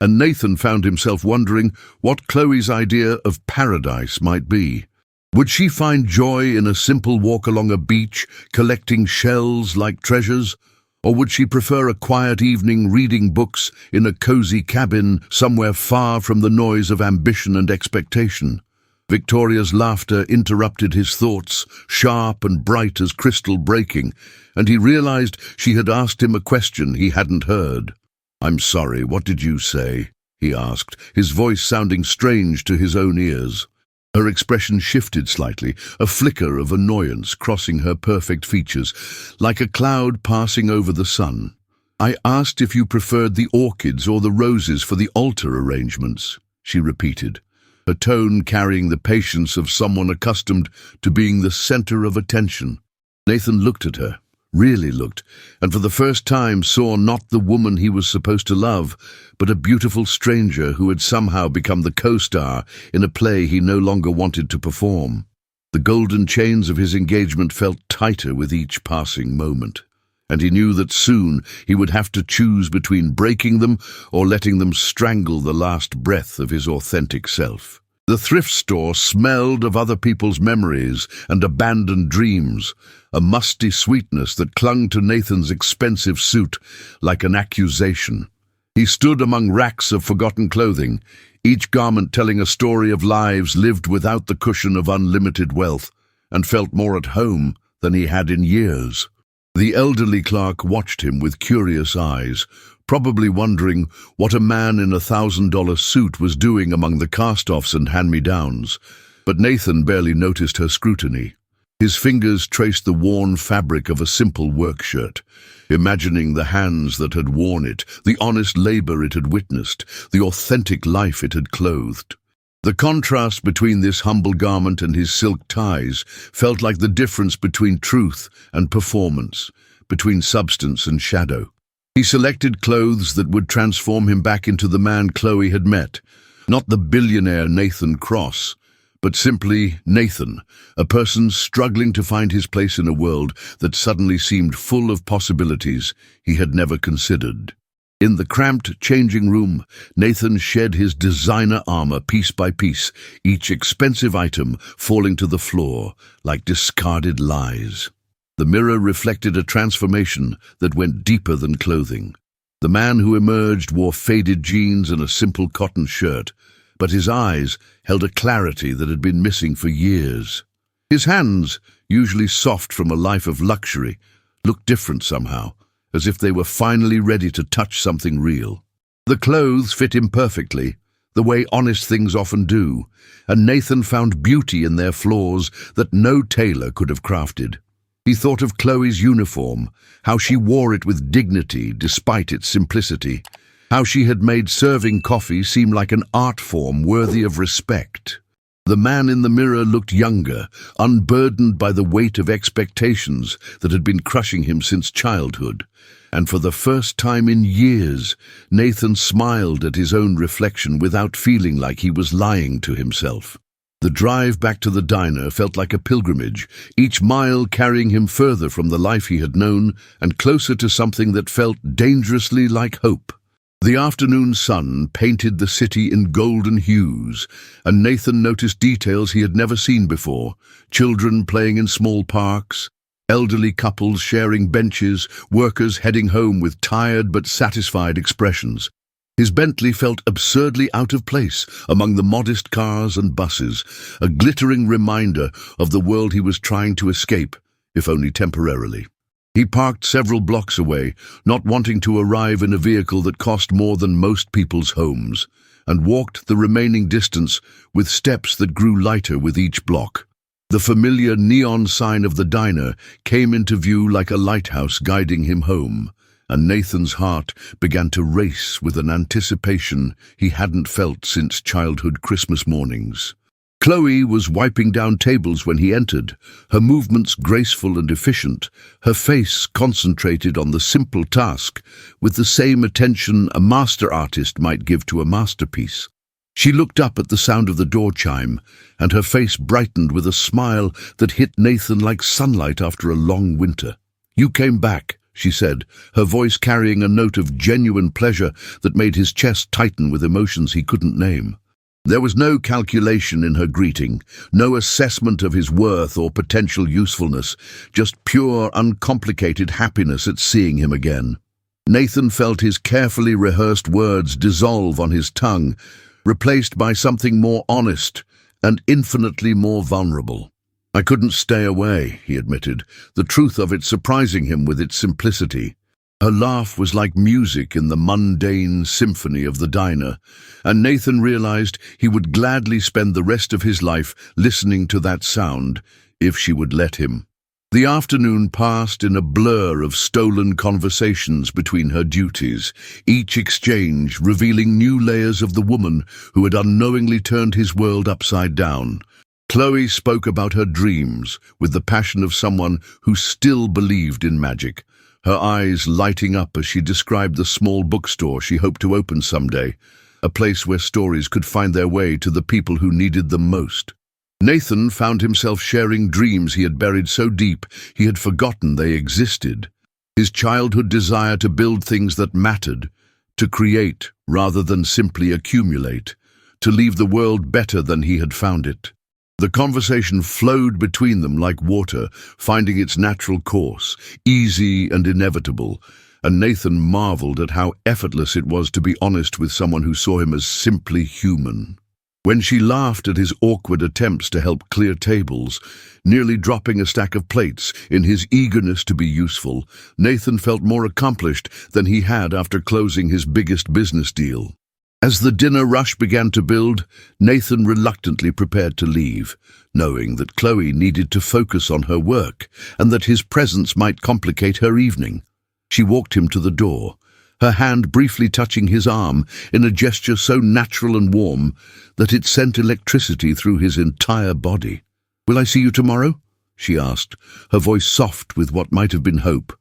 and Nathan found himself wondering what Chloe's idea of paradise might be. Would she find joy in a simple walk along a beach, collecting shells like treasures? Or would she prefer a quiet evening reading books in a cozy cabin somewhere far from the noise of ambition and expectation? Victoria's laughter interrupted his thoughts, sharp and bright as crystal breaking, and he realized she had asked him a question he hadn't heard. "I'm sorry, what did you say?" he asked, his voice sounding strange to his own ears. Her expression shifted slightly, a flicker of annoyance crossing her perfect features, like a cloud passing over the sun. "I asked if you preferred the orchids or the roses for the altar arrangements," she repeated, her tone carrying the patience of someone accustomed to being the center of attention. Nathan looked at her, really looked, and for the first time saw not the woman he was supposed to love, but a beautiful stranger who had somehow become the co-star in a play he no longer wanted to perform. The golden chains of his engagement felt tighter with each passing moment, and he knew that soon he would have to choose between breaking them or letting them strangle the last breath of his authentic self. The thrift store smelled of other people's memories and abandoned dreams, a musty sweetness that clung to Nathan's expensive suit like an accusation. He stood among racks of forgotten clothing, each garment telling a story of lives lived without the cushion of unlimited wealth, and felt more at home than he had in years. The elderly clerk watched him with curious eyes, probably wondering what a man in $1,000 suit was doing among the cast-offs and hand-me-downs, but Nathan barely noticed her scrutiny. His fingers traced the worn fabric of a simple work shirt, imagining the hands that had worn it, the honest labor it had witnessed, the authentic life it had clothed. The contrast between this humble garment and his silk ties felt like the difference between truth and performance, between substance and shadow. He selected clothes that would transform him back into the man Chloe had met, not the billionaire Nathan Cross, but simply Nathan, a person struggling to find his place in a world that suddenly seemed full of possibilities he had never considered. In the cramped changing room, Nathan shed his designer armor piece by piece, each expensive item falling to the floor like discarded lies. The mirror reflected a transformation that went deeper than clothing. The man who emerged wore faded jeans and a simple cotton shirt, but his eyes held a clarity that had been missing for years. His hands, usually soft from a life of luxury, looked different somehow, as if they were finally ready to touch something real. The clothes fit him perfectly, the way honest things often do, and Nathan found beauty in their flaws that no tailor could have crafted. He thought of Chloe's uniform, how she wore it with dignity despite its simplicity, how she had made serving coffee seem like an art form worthy of respect. The man in the mirror looked younger, unburdened by the weight of expectations that had been crushing him since childhood. And for the first time in years, Nathan smiled at his own reflection without feeling like he was lying to himself. The drive back to the diner felt like a pilgrimage, each mile carrying him further from the life he had known and closer to something that felt dangerously like hope. The afternoon sun painted the city in golden hues, and Nathan noticed details he had never seen before: children playing in small parks, elderly couples sharing benches, workers heading home with tired but satisfied expressions. His Bentley felt absurdly out of place among the modest cars and buses, a glittering reminder of the world he was trying to escape, if only temporarily. He parked several blocks away, not wanting to arrive in a vehicle that cost more than most people's homes, and walked the remaining distance with steps that grew lighter with each block. The familiar neon sign of the diner came into view like a lighthouse guiding him home, and Nathan's heart began to race with an anticipation he hadn't felt since childhood Christmas mornings. Chloe was wiping down tables when he entered, her movements graceful and efficient, her face concentrated on the simple task with the same attention a master artist might give to a masterpiece. She looked up at the sound of the door chime, and her face brightened with a smile that hit Nathan like sunlight after a long winter. "You came back," she said, her voice carrying a note of genuine pleasure that made his chest tighten with emotions he couldn't name. There was no calculation in her greeting, no assessment of his worth or potential usefulness, just pure, uncomplicated happiness at seeing him again. Nathan felt his carefully rehearsed words dissolve on his tongue, replaced by something more honest and infinitely more vulnerable. "I couldn't stay away," he admitted, the truth of it surprising him with its simplicity. Her laugh was like music in the mundane symphony of the diner, and Nathan realized he would gladly spend the rest of his life listening to that sound, if she would let him. The afternoon passed in a blur of stolen conversations between her duties, each exchange revealing new layers of the woman who had unknowingly turned his world upside down. Chloe spoke about her dreams with the passion of someone who still believed in magic, her eyes lighting up as she described the small bookstore she hoped to open someday, a place where stories could find their way to the people who needed them most. Nathan found himself sharing dreams he had buried so deep he had forgotten they existed. His childhood desire to build things that mattered, to create rather than simply accumulate, to leave the world better than he had found it. The conversation flowed between them like water, finding its natural course, easy and inevitable, and Nathan marveled at how effortless it was to be honest with someone who saw him as simply human. When she laughed at his awkward attempts to help clear tables, nearly dropping a stack of plates in his eagerness to be useful, Nathan felt more accomplished than he had after closing his biggest business deal. As the dinner rush began to build, Nathan reluctantly prepared to leave, knowing that Chloe needed to focus on her work and that his presence might complicate her evening. She walked him to the door, her hand briefly touching his arm in a gesture so natural and warm that it sent electricity through his entire body. "Will I see you tomorrow?" she asked, her voice soft with what might have been hope,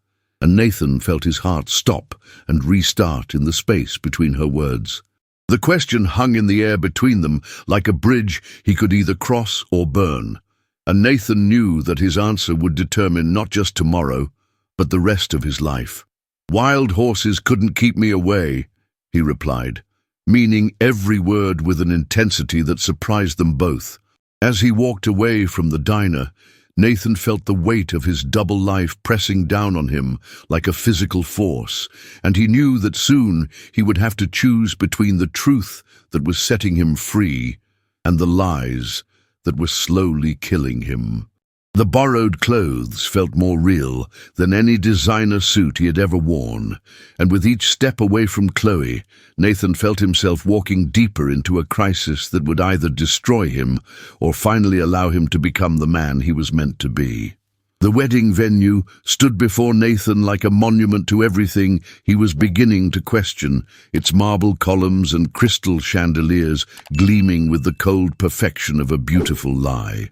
and Nathan felt his heart stop and restart in the space between her words. The question hung in the air between them like a bridge he could either cross or burn, and Nathan knew that his answer would determine not just tomorrow, but the rest of his life. "Wild horses couldn't keep me away," he replied, meaning every word with an intensity that surprised them both. As he walked away from the diner, Nathan felt the weight of his double life pressing down on him like a physical force, and he knew that soon he would have to choose between the truth that was setting him free and the lies that were slowly killing him. The borrowed clothes felt more real than any designer suit he had ever worn, and with each step away from Chloe, Nathan felt himself walking deeper into a crisis that would either destroy him or finally allow him to become the man he was meant to be. The wedding venue stood before Nathan like a monument to everything he was beginning to question, its marble columns and crystal chandeliers gleaming with the cold perfection of a beautiful lie.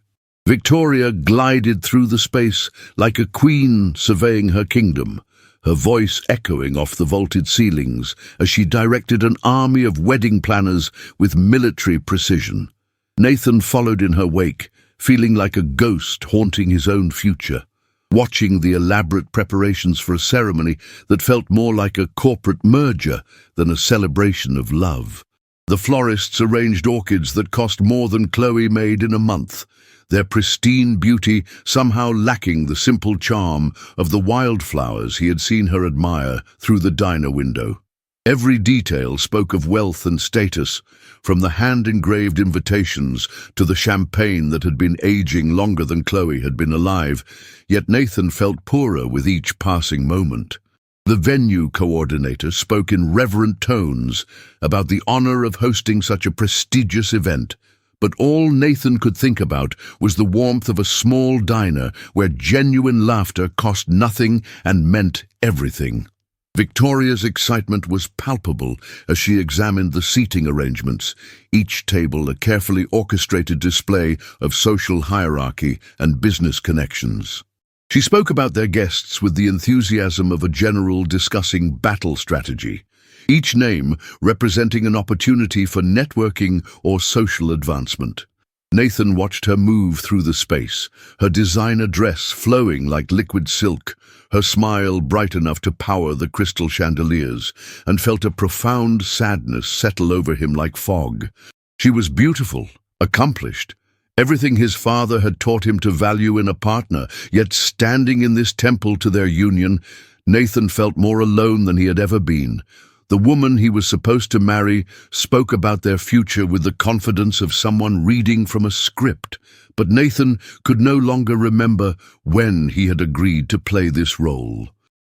Victoria glided through the space like a queen surveying her kingdom, her voice echoing off the vaulted ceilings as she directed an army of wedding planners with military precision. Nathan followed in her wake, feeling like a ghost haunting his own future, watching the elaborate preparations for a ceremony that felt more like a corporate merger than a celebration of love. The florists arranged orchids that cost more than Chloe made in a month, their pristine beauty somehow lacking the simple charm of the wildflowers he had seen her admire through the diner window. Every detail spoke of wealth and status, from the hand-engraved invitations to the champagne that had been aging longer than Chloe had been alive, yet Nathan felt poorer with each passing moment. The venue coordinator spoke in reverent tones about the honor of hosting such a prestigious event, but all Nathan could think about was the warmth of a small diner where genuine laughter cost nothing and meant everything. Victoria's excitement was palpable as she examined the seating arrangements, each table a carefully orchestrated display of social hierarchy and business connections. She spoke about their guests with the enthusiasm of a general discussing battle strategy, each name representing an opportunity for networking or social advancement. Nathan watched her move through the space, her designer dress flowing like liquid silk, her smile bright enough to power the crystal chandeliers, and felt a profound sadness settle over him like fog. She was beautiful, accomplished, everything his father had taught him to value in a partner, yet standing in this temple to their union, Nathan felt more alone than he had ever been. The woman he was supposed to marry spoke about their future with the confidence of someone reading from a script, but Nathan could no longer remember when he had agreed to play this role.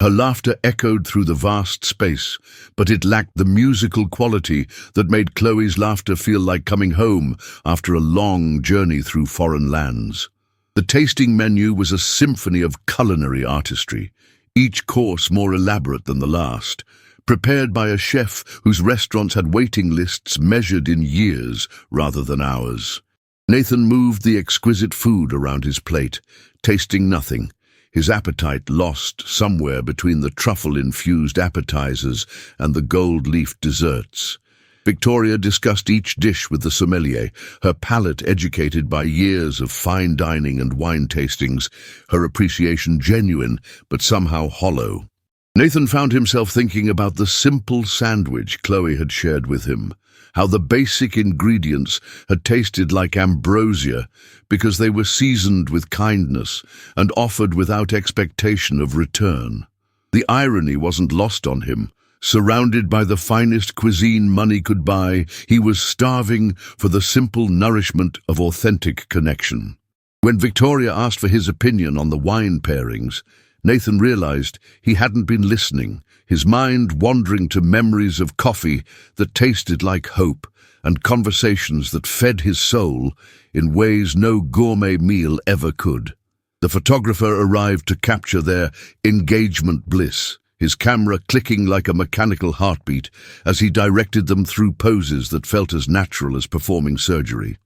Her laughter echoed through the vast space, but it lacked the musical quality that made Chloe's laughter feel like coming home after a long journey through foreign lands. The tasting menu was a symphony of culinary artistry, each course more elaborate than the last, prepared by a chef whose restaurants had waiting lists measured in years rather than hours. Nathan moved the exquisite food around his plate, tasting nothing, his appetite lost somewhere between the truffle-infused appetizers and the gold-leaf desserts. Victoria discussed each dish with the sommelier, her palate educated by years of fine dining and wine tastings, her appreciation genuine but somehow hollow. Nathan found himself thinking about the simple sandwich Chloe had shared with him, how the basic ingredients had tasted like ambrosia because they were seasoned with kindness and offered without expectation of return. The irony wasn't lost on him. Surrounded by the finest cuisine money could buy, he was starving for the simple nourishment of authentic connection. When Victoria asked for his opinion on the wine pairings, Nathan realized he hadn't been listening, his mind wandering to memories of coffee that tasted like hope and conversations that fed his soul in ways no gourmet meal ever could. The photographer arrived to capture their engagement bliss, his camera clicking like a mechanical heartbeat as he directed them through poses that felt as natural as performing surgery.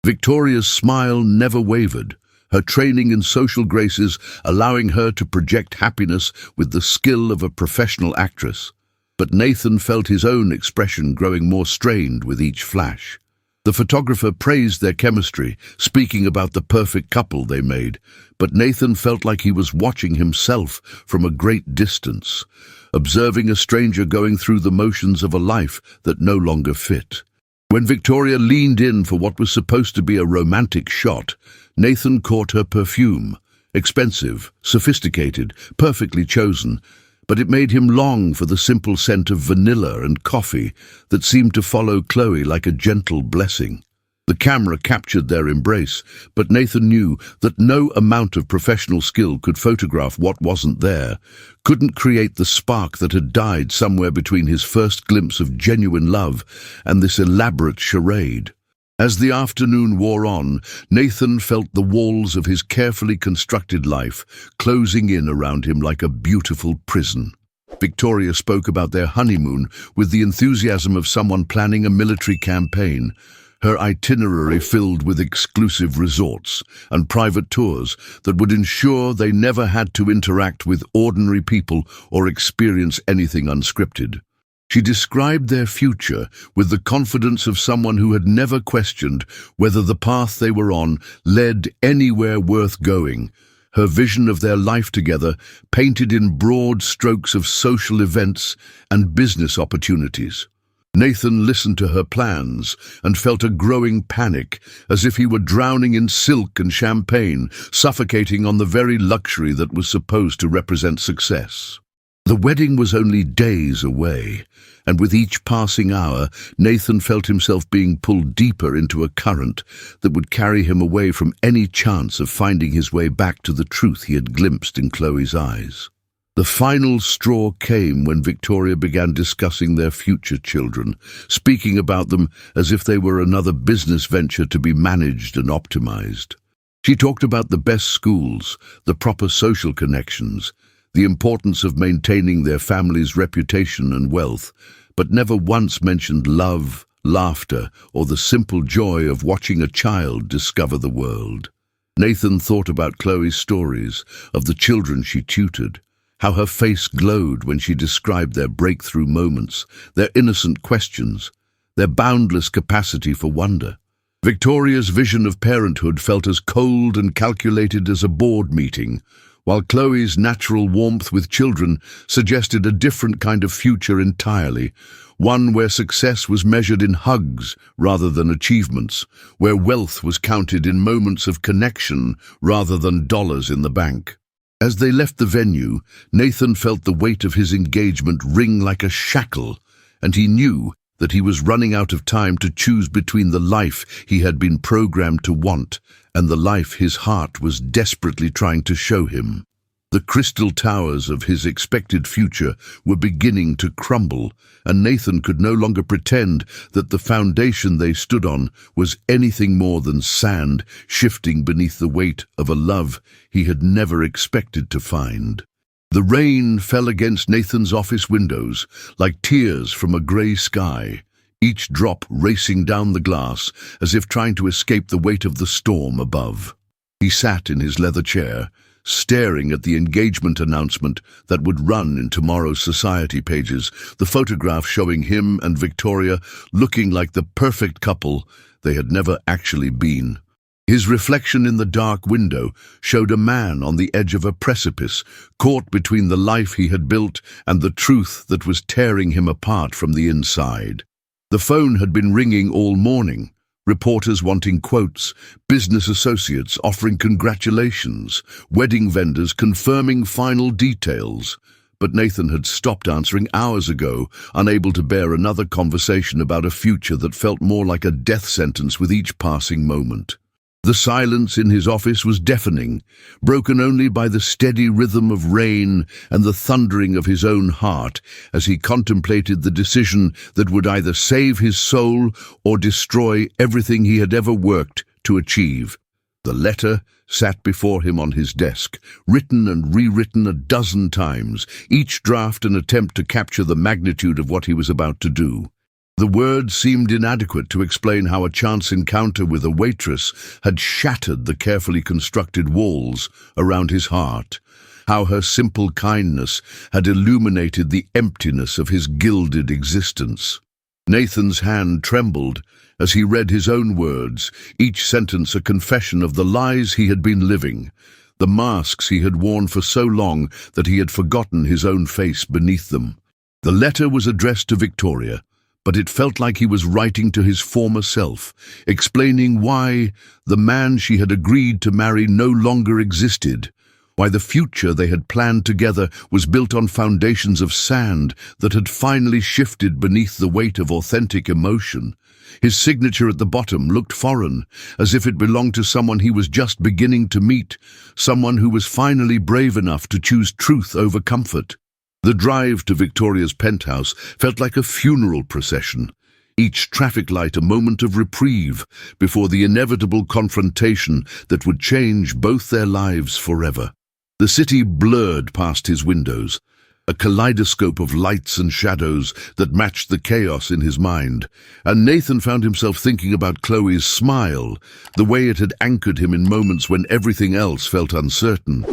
Victoria's smile never wavered, her training in social graces allowing her to project happiness with the skill of a professional actress. But Nathan felt his own expression growing more strained with each flash. The photographer praised their chemistry, speaking about the perfect couple they made, but Nathan felt like he was watching himself from a great distance, observing a stranger going through the motions of a life that no longer fit. When Victoria leaned in for what was supposed to be a romantic shot, Nathan caught her perfume. Expensive, sophisticated, perfectly chosen, but it made him long for the simple scent of vanilla and coffee that seemed to follow Chloe like a gentle blessing. The camera captured their embrace, but Nathan knew that no amount of professional skill could photograph what wasn't there, couldn't create the spark that had died somewhere between his first glimpse of genuine love and this elaborate charade. As the afternoon wore on, Nathan felt the walls of his carefully constructed life closing in around him like a beautiful prison. Victoria spoke about their honeymoon with the enthusiasm of someone planning a military campaign, her itinerary filled with exclusive resorts and private tours that would ensure they never had to interact with ordinary people or experience anything unscripted. She described their future with the confidence of someone who had never questioned whether the path they were on led anywhere worth going. Her vision of their life together painted in broad strokes of social events and business opportunities. Nathan listened to her plans and felt a growing panic, as if he were drowning in silk and champagne, suffocating on the very luxury that was supposed to represent success. The wedding was only days away, and with each passing hour, Nathan felt himself being pulled deeper into a current that would carry him away from any chance of finding his way back to the truth he had glimpsed in Chloe's eyes. The final straw came when Victoria began discussing their future children, speaking about them as if they were another business venture to be managed and optimized. She talked about the best schools, the proper social connections, the importance of maintaining their family's reputation and wealth, but never once mentioned love, laughter, or the simple joy of watching a child discover the world. Nathan thought about Chloe's stories, of the children she tutored, how her face glowed when she described their breakthrough moments, their innocent questions, their boundless capacity for wonder. Victoria's vision of parenthood felt as cold and calculated as a board meeting, while Chloe's natural warmth with children suggested a different kind of future entirely, one where success was measured in hugs rather than achievements, where wealth was counted in moments of connection rather than dollars in the bank. As they left the venue, Nathan felt the weight of his engagement ring like a shackle, and he knew that he was running out of time to choose between the life he had been programmed to want and the life his heart was desperately trying to show him. The crystal towers of his expected future were beginning to crumble, and Nathan could no longer pretend that the foundation they stood on was anything more than sand shifting beneath the weight of a love he had never expected to find. The rain fell against Nathan's office windows like tears from a grey sky, each drop racing down the glass as if trying to escape the weight of the storm above. He sat in his leather chair, staring at the engagement announcement that would run in tomorrow's society pages, the photograph showing him and Victoria looking like the perfect couple they had never actually been. His reflection in the dark window showed a man on the edge of a precipice, caught between the life he had built and the truth that was tearing him apart from the inside. The phone had been ringing all morning, reporters wanting quotes, business associates offering congratulations, wedding vendors confirming final details. But Nathan had stopped answering hours ago, unable to bear another conversation about a future that felt more like a death sentence with each passing moment. The silence in his office was deafening, broken only by the steady rhythm of rain and the thundering of his own heart as he contemplated the decision that would either save his soul or destroy everything he had ever worked to achieve. The letter sat before him on his desk, written and rewritten a dozen times, each draft an attempt to capture the magnitude of what he was about to do. The words seemed inadequate to explain how a chance encounter with a waitress had shattered the carefully constructed walls around his heart, how her simple kindness had illuminated the emptiness of his gilded existence. Nathan's hand trembled as he read his own words, each sentence a confession of the lies he had been living, the masks he had worn for so long that he had forgotten his own face beneath them. The letter was addressed to Victoria, but it felt like he was writing to his former self, explaining why the man she had agreed to marry no longer existed, why the future they had planned together was built on foundations of sand that had finally shifted beneath the weight of authentic emotion. His signature at the bottom looked foreign, as if it belonged to someone he was just beginning to meet, someone who was finally brave enough to choose truth over comfort. The drive to Victoria's penthouse felt like a funeral procession, each traffic light a moment of reprieve before the inevitable confrontation that would change both their lives forever. The city blurred past his windows, a kaleidoscope of lights and shadows that matched the chaos in his mind, and Nathan found himself thinking about Chloe's smile, the way it had anchored him in moments when everything else felt uncertain.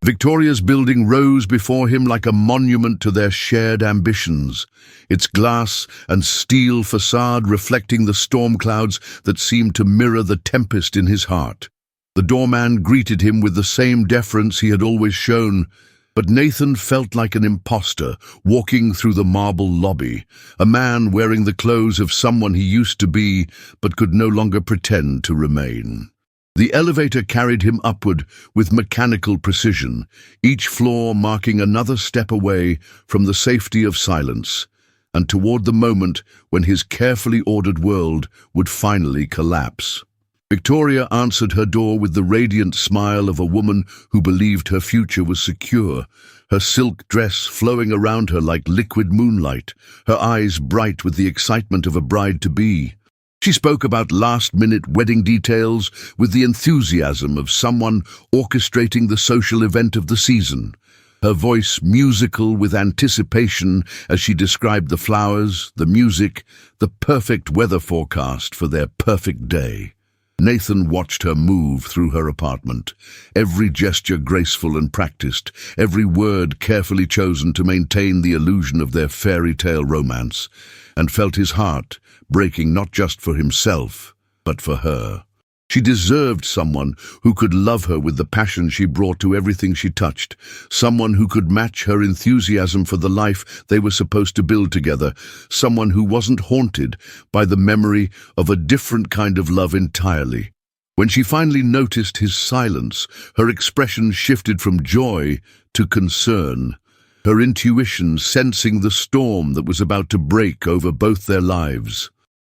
Victoria's building rose before him like a monument to their shared ambitions, its glass and steel facade reflecting the storm clouds that seemed to mirror the tempest in his heart. The doorman greeted him with the same deference he had always shown, but Nathan felt like an imposter walking through the marble lobby, a man wearing the clothes of someone he used to be but could no longer pretend to remain. The elevator carried him upward with mechanical precision, each floor marking another step away from the safety of silence, and toward the moment when his carefully ordered world would finally collapse. Victoria answered her door with the radiant smile of a woman who believed her future was secure, her silk dress flowing around her like liquid moonlight, her eyes bright with the excitement of a bride-to-be. She spoke about last-minute wedding details with the enthusiasm of someone orchestrating the social event of the season, her voice musical with anticipation as she described the flowers, the music, the perfect weather forecast for their perfect day. Nathan watched her move through her apartment, every gesture graceful and practiced, every word carefully chosen to maintain the illusion of their fairy tale romance, and felt his heart breaking not just for himself, but for her. She deserved someone who could love her with the passion she brought to everything she touched, someone who could match her enthusiasm for the life they were supposed to build together, someone who wasn't haunted by the memory of a different kind of love entirely. When she finally noticed his silence, her expression shifted from joy to concern, her intuition sensing the storm that was about to break over both their lives.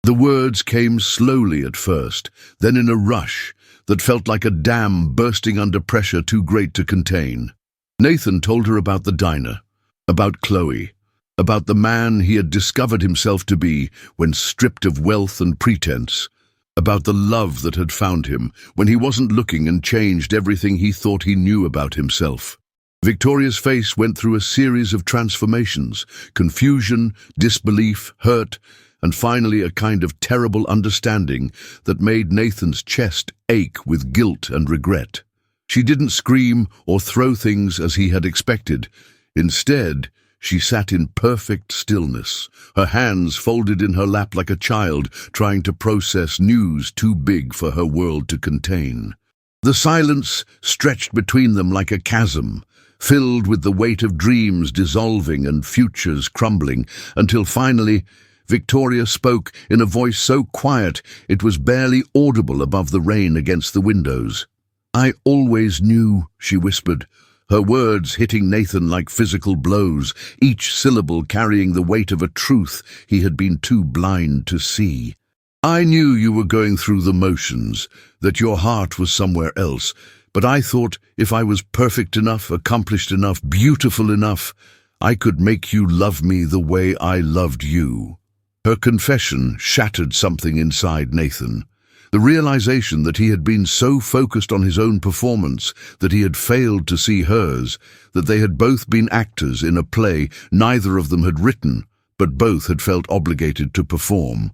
The words came slowly at first, then in a rush that felt like a dam bursting under pressure too great to contain. Nathan told her about the diner, about Chloe, about the man he had discovered himself to be when stripped of wealth and pretense, about the love that had found him when he wasn't looking and changed everything he thought he knew about himself. Victoria's face went through a series of transformations: confusion, disbelief, hurt, and finally a kind of terrible understanding that made Nathan's chest ache with guilt and regret. She didn't scream or throw things as he had expected. Instead, she sat in perfect stillness, her hands folded in her lap like a child trying to process news too big for her world to contain. The silence stretched between them like a chasm, filled with the weight of dreams dissolving and futures crumbling, until finally Victoria spoke in a voice so quiet it was barely audible above the rain against the windows. "I always knew," she whispered, her words hitting Nathan like physical blows, each syllable carrying the weight of a truth he had been too blind to see. "I knew you were going through the motions, that your heart was somewhere else, but I thought if I was perfect enough, accomplished enough, beautiful enough, I could make you love me the way I loved you." Her confession shattered something inside Nathan. The realization that he had been so focused on his own performance that he had failed to see hers, that they had both been actors in a play neither of them had written, but both had felt obligated to perform.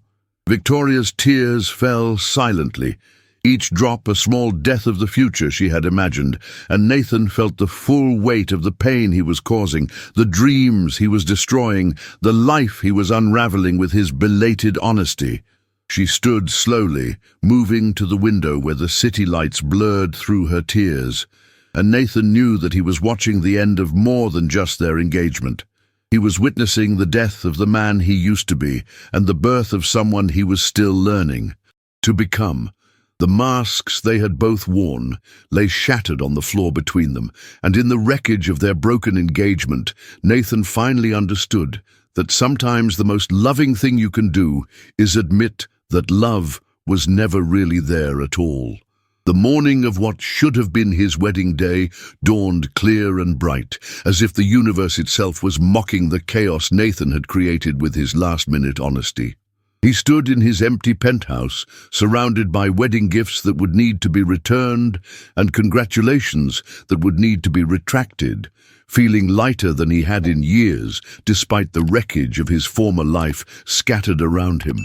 Victoria's tears fell silently, each drop a small death of the future she had imagined, and Nathan felt the full weight of the pain he was causing, the dreams he was destroying, the life he was unraveling with his belated honesty. She stood slowly, moving to the window where the city lights blurred through her tears, and Nathan knew that he was watching the end of more than just their engagement. He was witnessing the death of the man he used to be and the birth of someone he was still learning to become. The masks they had both worn lay shattered on the floor between them, and in the wreckage of their broken engagement, Nathan finally understood that sometimes the most loving thing you can do is admit that love was never really there at all. The morning of what should have been his wedding day dawned clear and bright, as if the universe itself was mocking the chaos Nathan had created with his last-minute honesty. He stood in his empty penthouse, surrounded by wedding gifts that would need to be returned and congratulations that would need to be retracted, feeling lighter than he had in years, despite the wreckage of his former life scattered around him.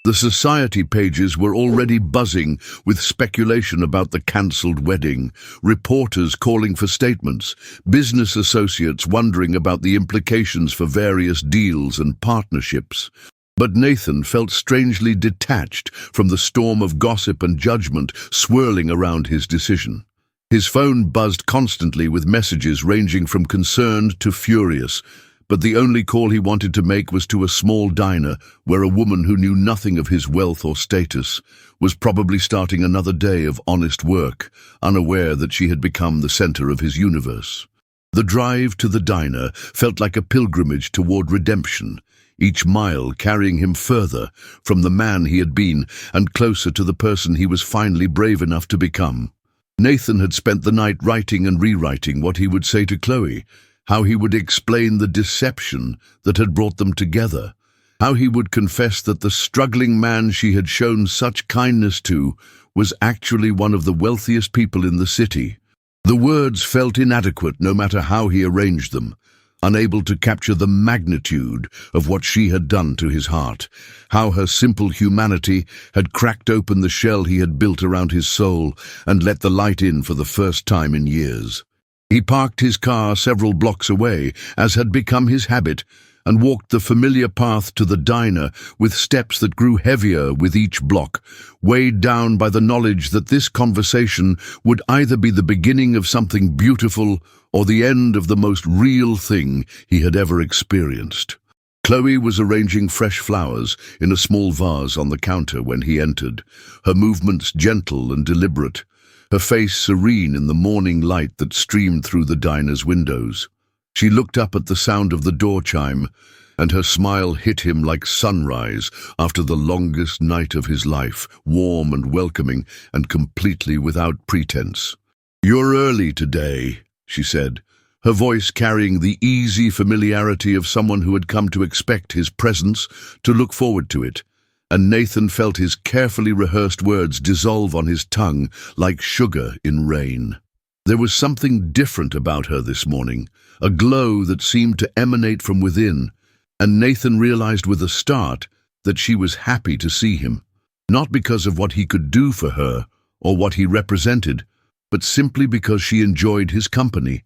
The society pages were already buzzing with speculation about the cancelled wedding, reporters calling for statements, business associates wondering about the implications for various deals and partnerships. But Nathan felt strangely detached from the storm of gossip and judgment swirling around his decision. His phone buzzed constantly with messages ranging from concerned to furious, but the only call he wanted to make was to a small diner where a woman who knew nothing of his wealth or status was probably starting another day of honest work, unaware that she had become the center of his universe. The drive to the diner felt like a pilgrimage toward redemption, each mile carrying him further from the man he had been and closer to the person he was finally brave enough to become. Nathan had spent the night writing and rewriting what he would say to Chloe, how he would explain the deception that had brought them together, how he would confess that the struggling man she had shown such kindness to was actually one of the wealthiest people in the city. The words felt inadequate no matter how he arranged them, unable to capture the magnitude of what she had done to his heart, how her simple humanity had cracked open the shell he had built around his soul and let the light in for the first time in years. He parked his car several blocks away, as had become his habit, and walked the familiar path to the diner with steps that grew heavier with each block, weighed down by the knowledge that this conversation would either be the beginning of something beautiful or the end of the most real thing he had ever experienced. Chloe was arranging fresh flowers in a small vase on the counter when he entered, her movements gentle and deliberate, her face serene in the morning light that streamed through the diner's windows. She looked up at the sound of the door chime, and her smile hit him like sunrise after the longest night of his life, warm and welcoming and completely without pretense. "You're early today," she said, her voice carrying the easy familiarity of someone who had come to expect his presence, to look forward to it, and Nathan felt his carefully rehearsed words dissolve on his tongue like sugar in rain. There was something different about her this morning, a glow that seemed to emanate from within, and Nathan realized with a start that she was happy to see him, not because of what he could do for her or what he represented, but simply because she enjoyed his company,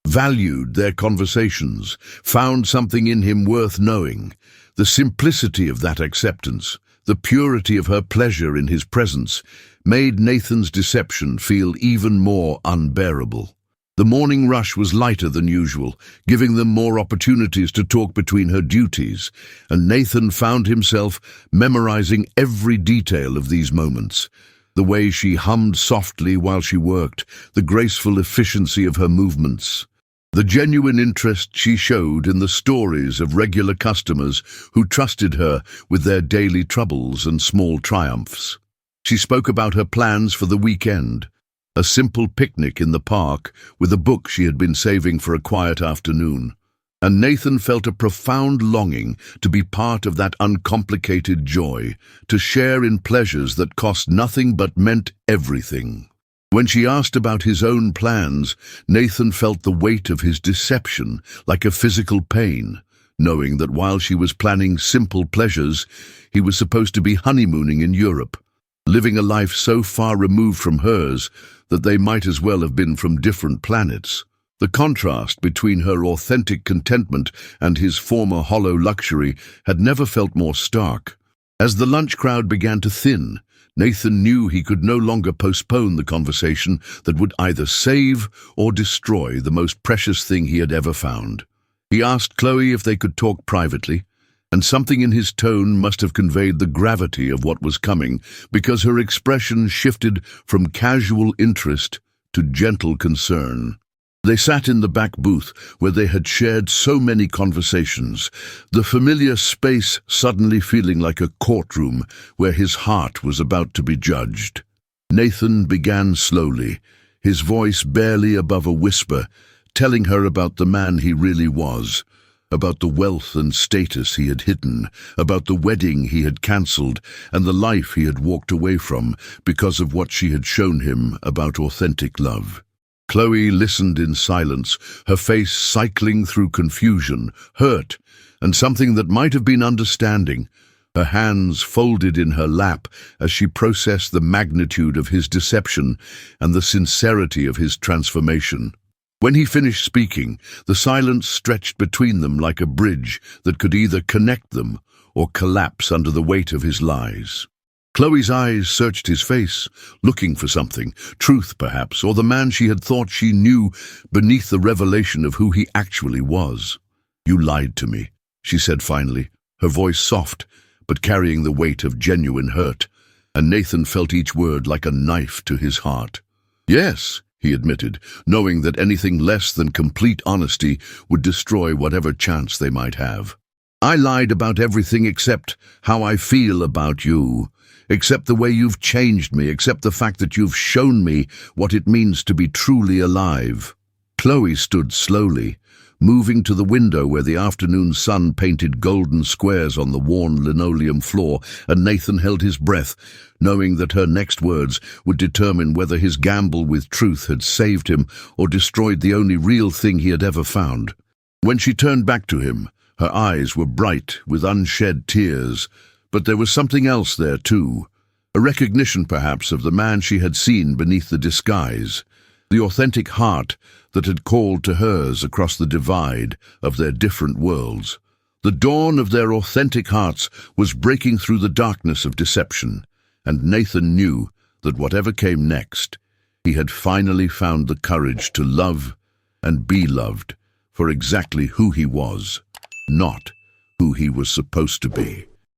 valued their conversations, found something in him worth knowing. The simplicity of that acceptance, the purity of her pleasure in his presence, made Nathan's deception feel even more unbearable. The morning rush was lighter than usual, giving them more opportunities to talk between her duties, and Nathan found himself memorizing every detail of these moments. The way she hummed softly while she worked, the graceful efficiency of her movements, the genuine interest she showed in the stories of regular customers who trusted her with their daily troubles and small triumphs. She spoke about her plans for the weekend, a simple picnic in the park with a book she had been saving for a quiet afternoon, and Nathan felt a profound longing to be part of that uncomplicated joy, to share in pleasures that cost nothing but meant everything. When she asked about his own plans, Nathan felt the weight of his deception like a physical pain, knowing that while she was planning simple pleasures, he was supposed to be honeymooning in Europe, living a life so far removed from hers that they might as well have been from different planets. The contrast between her authentic contentment and his former hollow luxury had never felt more stark. As the lunch crowd began to thin, Nathan knew he could no longer postpone the conversation that would either save or destroy the most precious thing he had ever found. He asked Chloe if they could talk privately, and something in his tone must have conveyed the gravity of what was coming, because her expression shifted from casual interest to gentle concern. They sat in the back booth where they had shared so many conversations, the familiar space suddenly feeling like a courtroom where his heart was about to be judged. Nathan began slowly, his voice barely above a whisper, telling her about the man he really was, about the wealth and status he had hidden, about the wedding he had cancelled, and the life he had walked away from because of what she had shown him about authentic love. Chloe listened in silence, her face cycling through confusion, hurt, and something that might have been understanding, her hands folded in her lap as she processed the magnitude of his deception and the sincerity of his transformation. When he finished speaking, the silence stretched between them like a bridge that could either connect them or collapse under the weight of his lies. Chloe's eyes searched his face, looking for something, truth perhaps, or the man she had thought she knew beneath the revelation of who he actually was. "You lied to me," she said finally, her voice soft, but carrying the weight of genuine hurt, and Nathan felt each word like a knife to his heart. "Yes," he admitted, knowing that anything less than complete honesty would destroy whatever chance they might have. "I lied about everything except how I feel about you. Except the way you've changed me, except the fact that you've shown me what it means to be truly alive." Chloe stood slowly, moving to the window where the afternoon sun painted golden squares on the worn linoleum floor, and Nathan held his breath, knowing that her next words would determine whether his gamble with truth had saved him or destroyed the only real thing he had ever found. When she turned back to him, her eyes were bright with unshed tears, but there was something else there too, a recognition perhaps of the man she had seen beneath the disguise, the authentic heart that had called to hers across the divide of their different worlds. The dawn of their authentic hearts was breaking through the darkness of deception, and Nathan knew that whatever came next, he had finally found the courage to love and be loved for exactly who he was, not who he was supposed to be.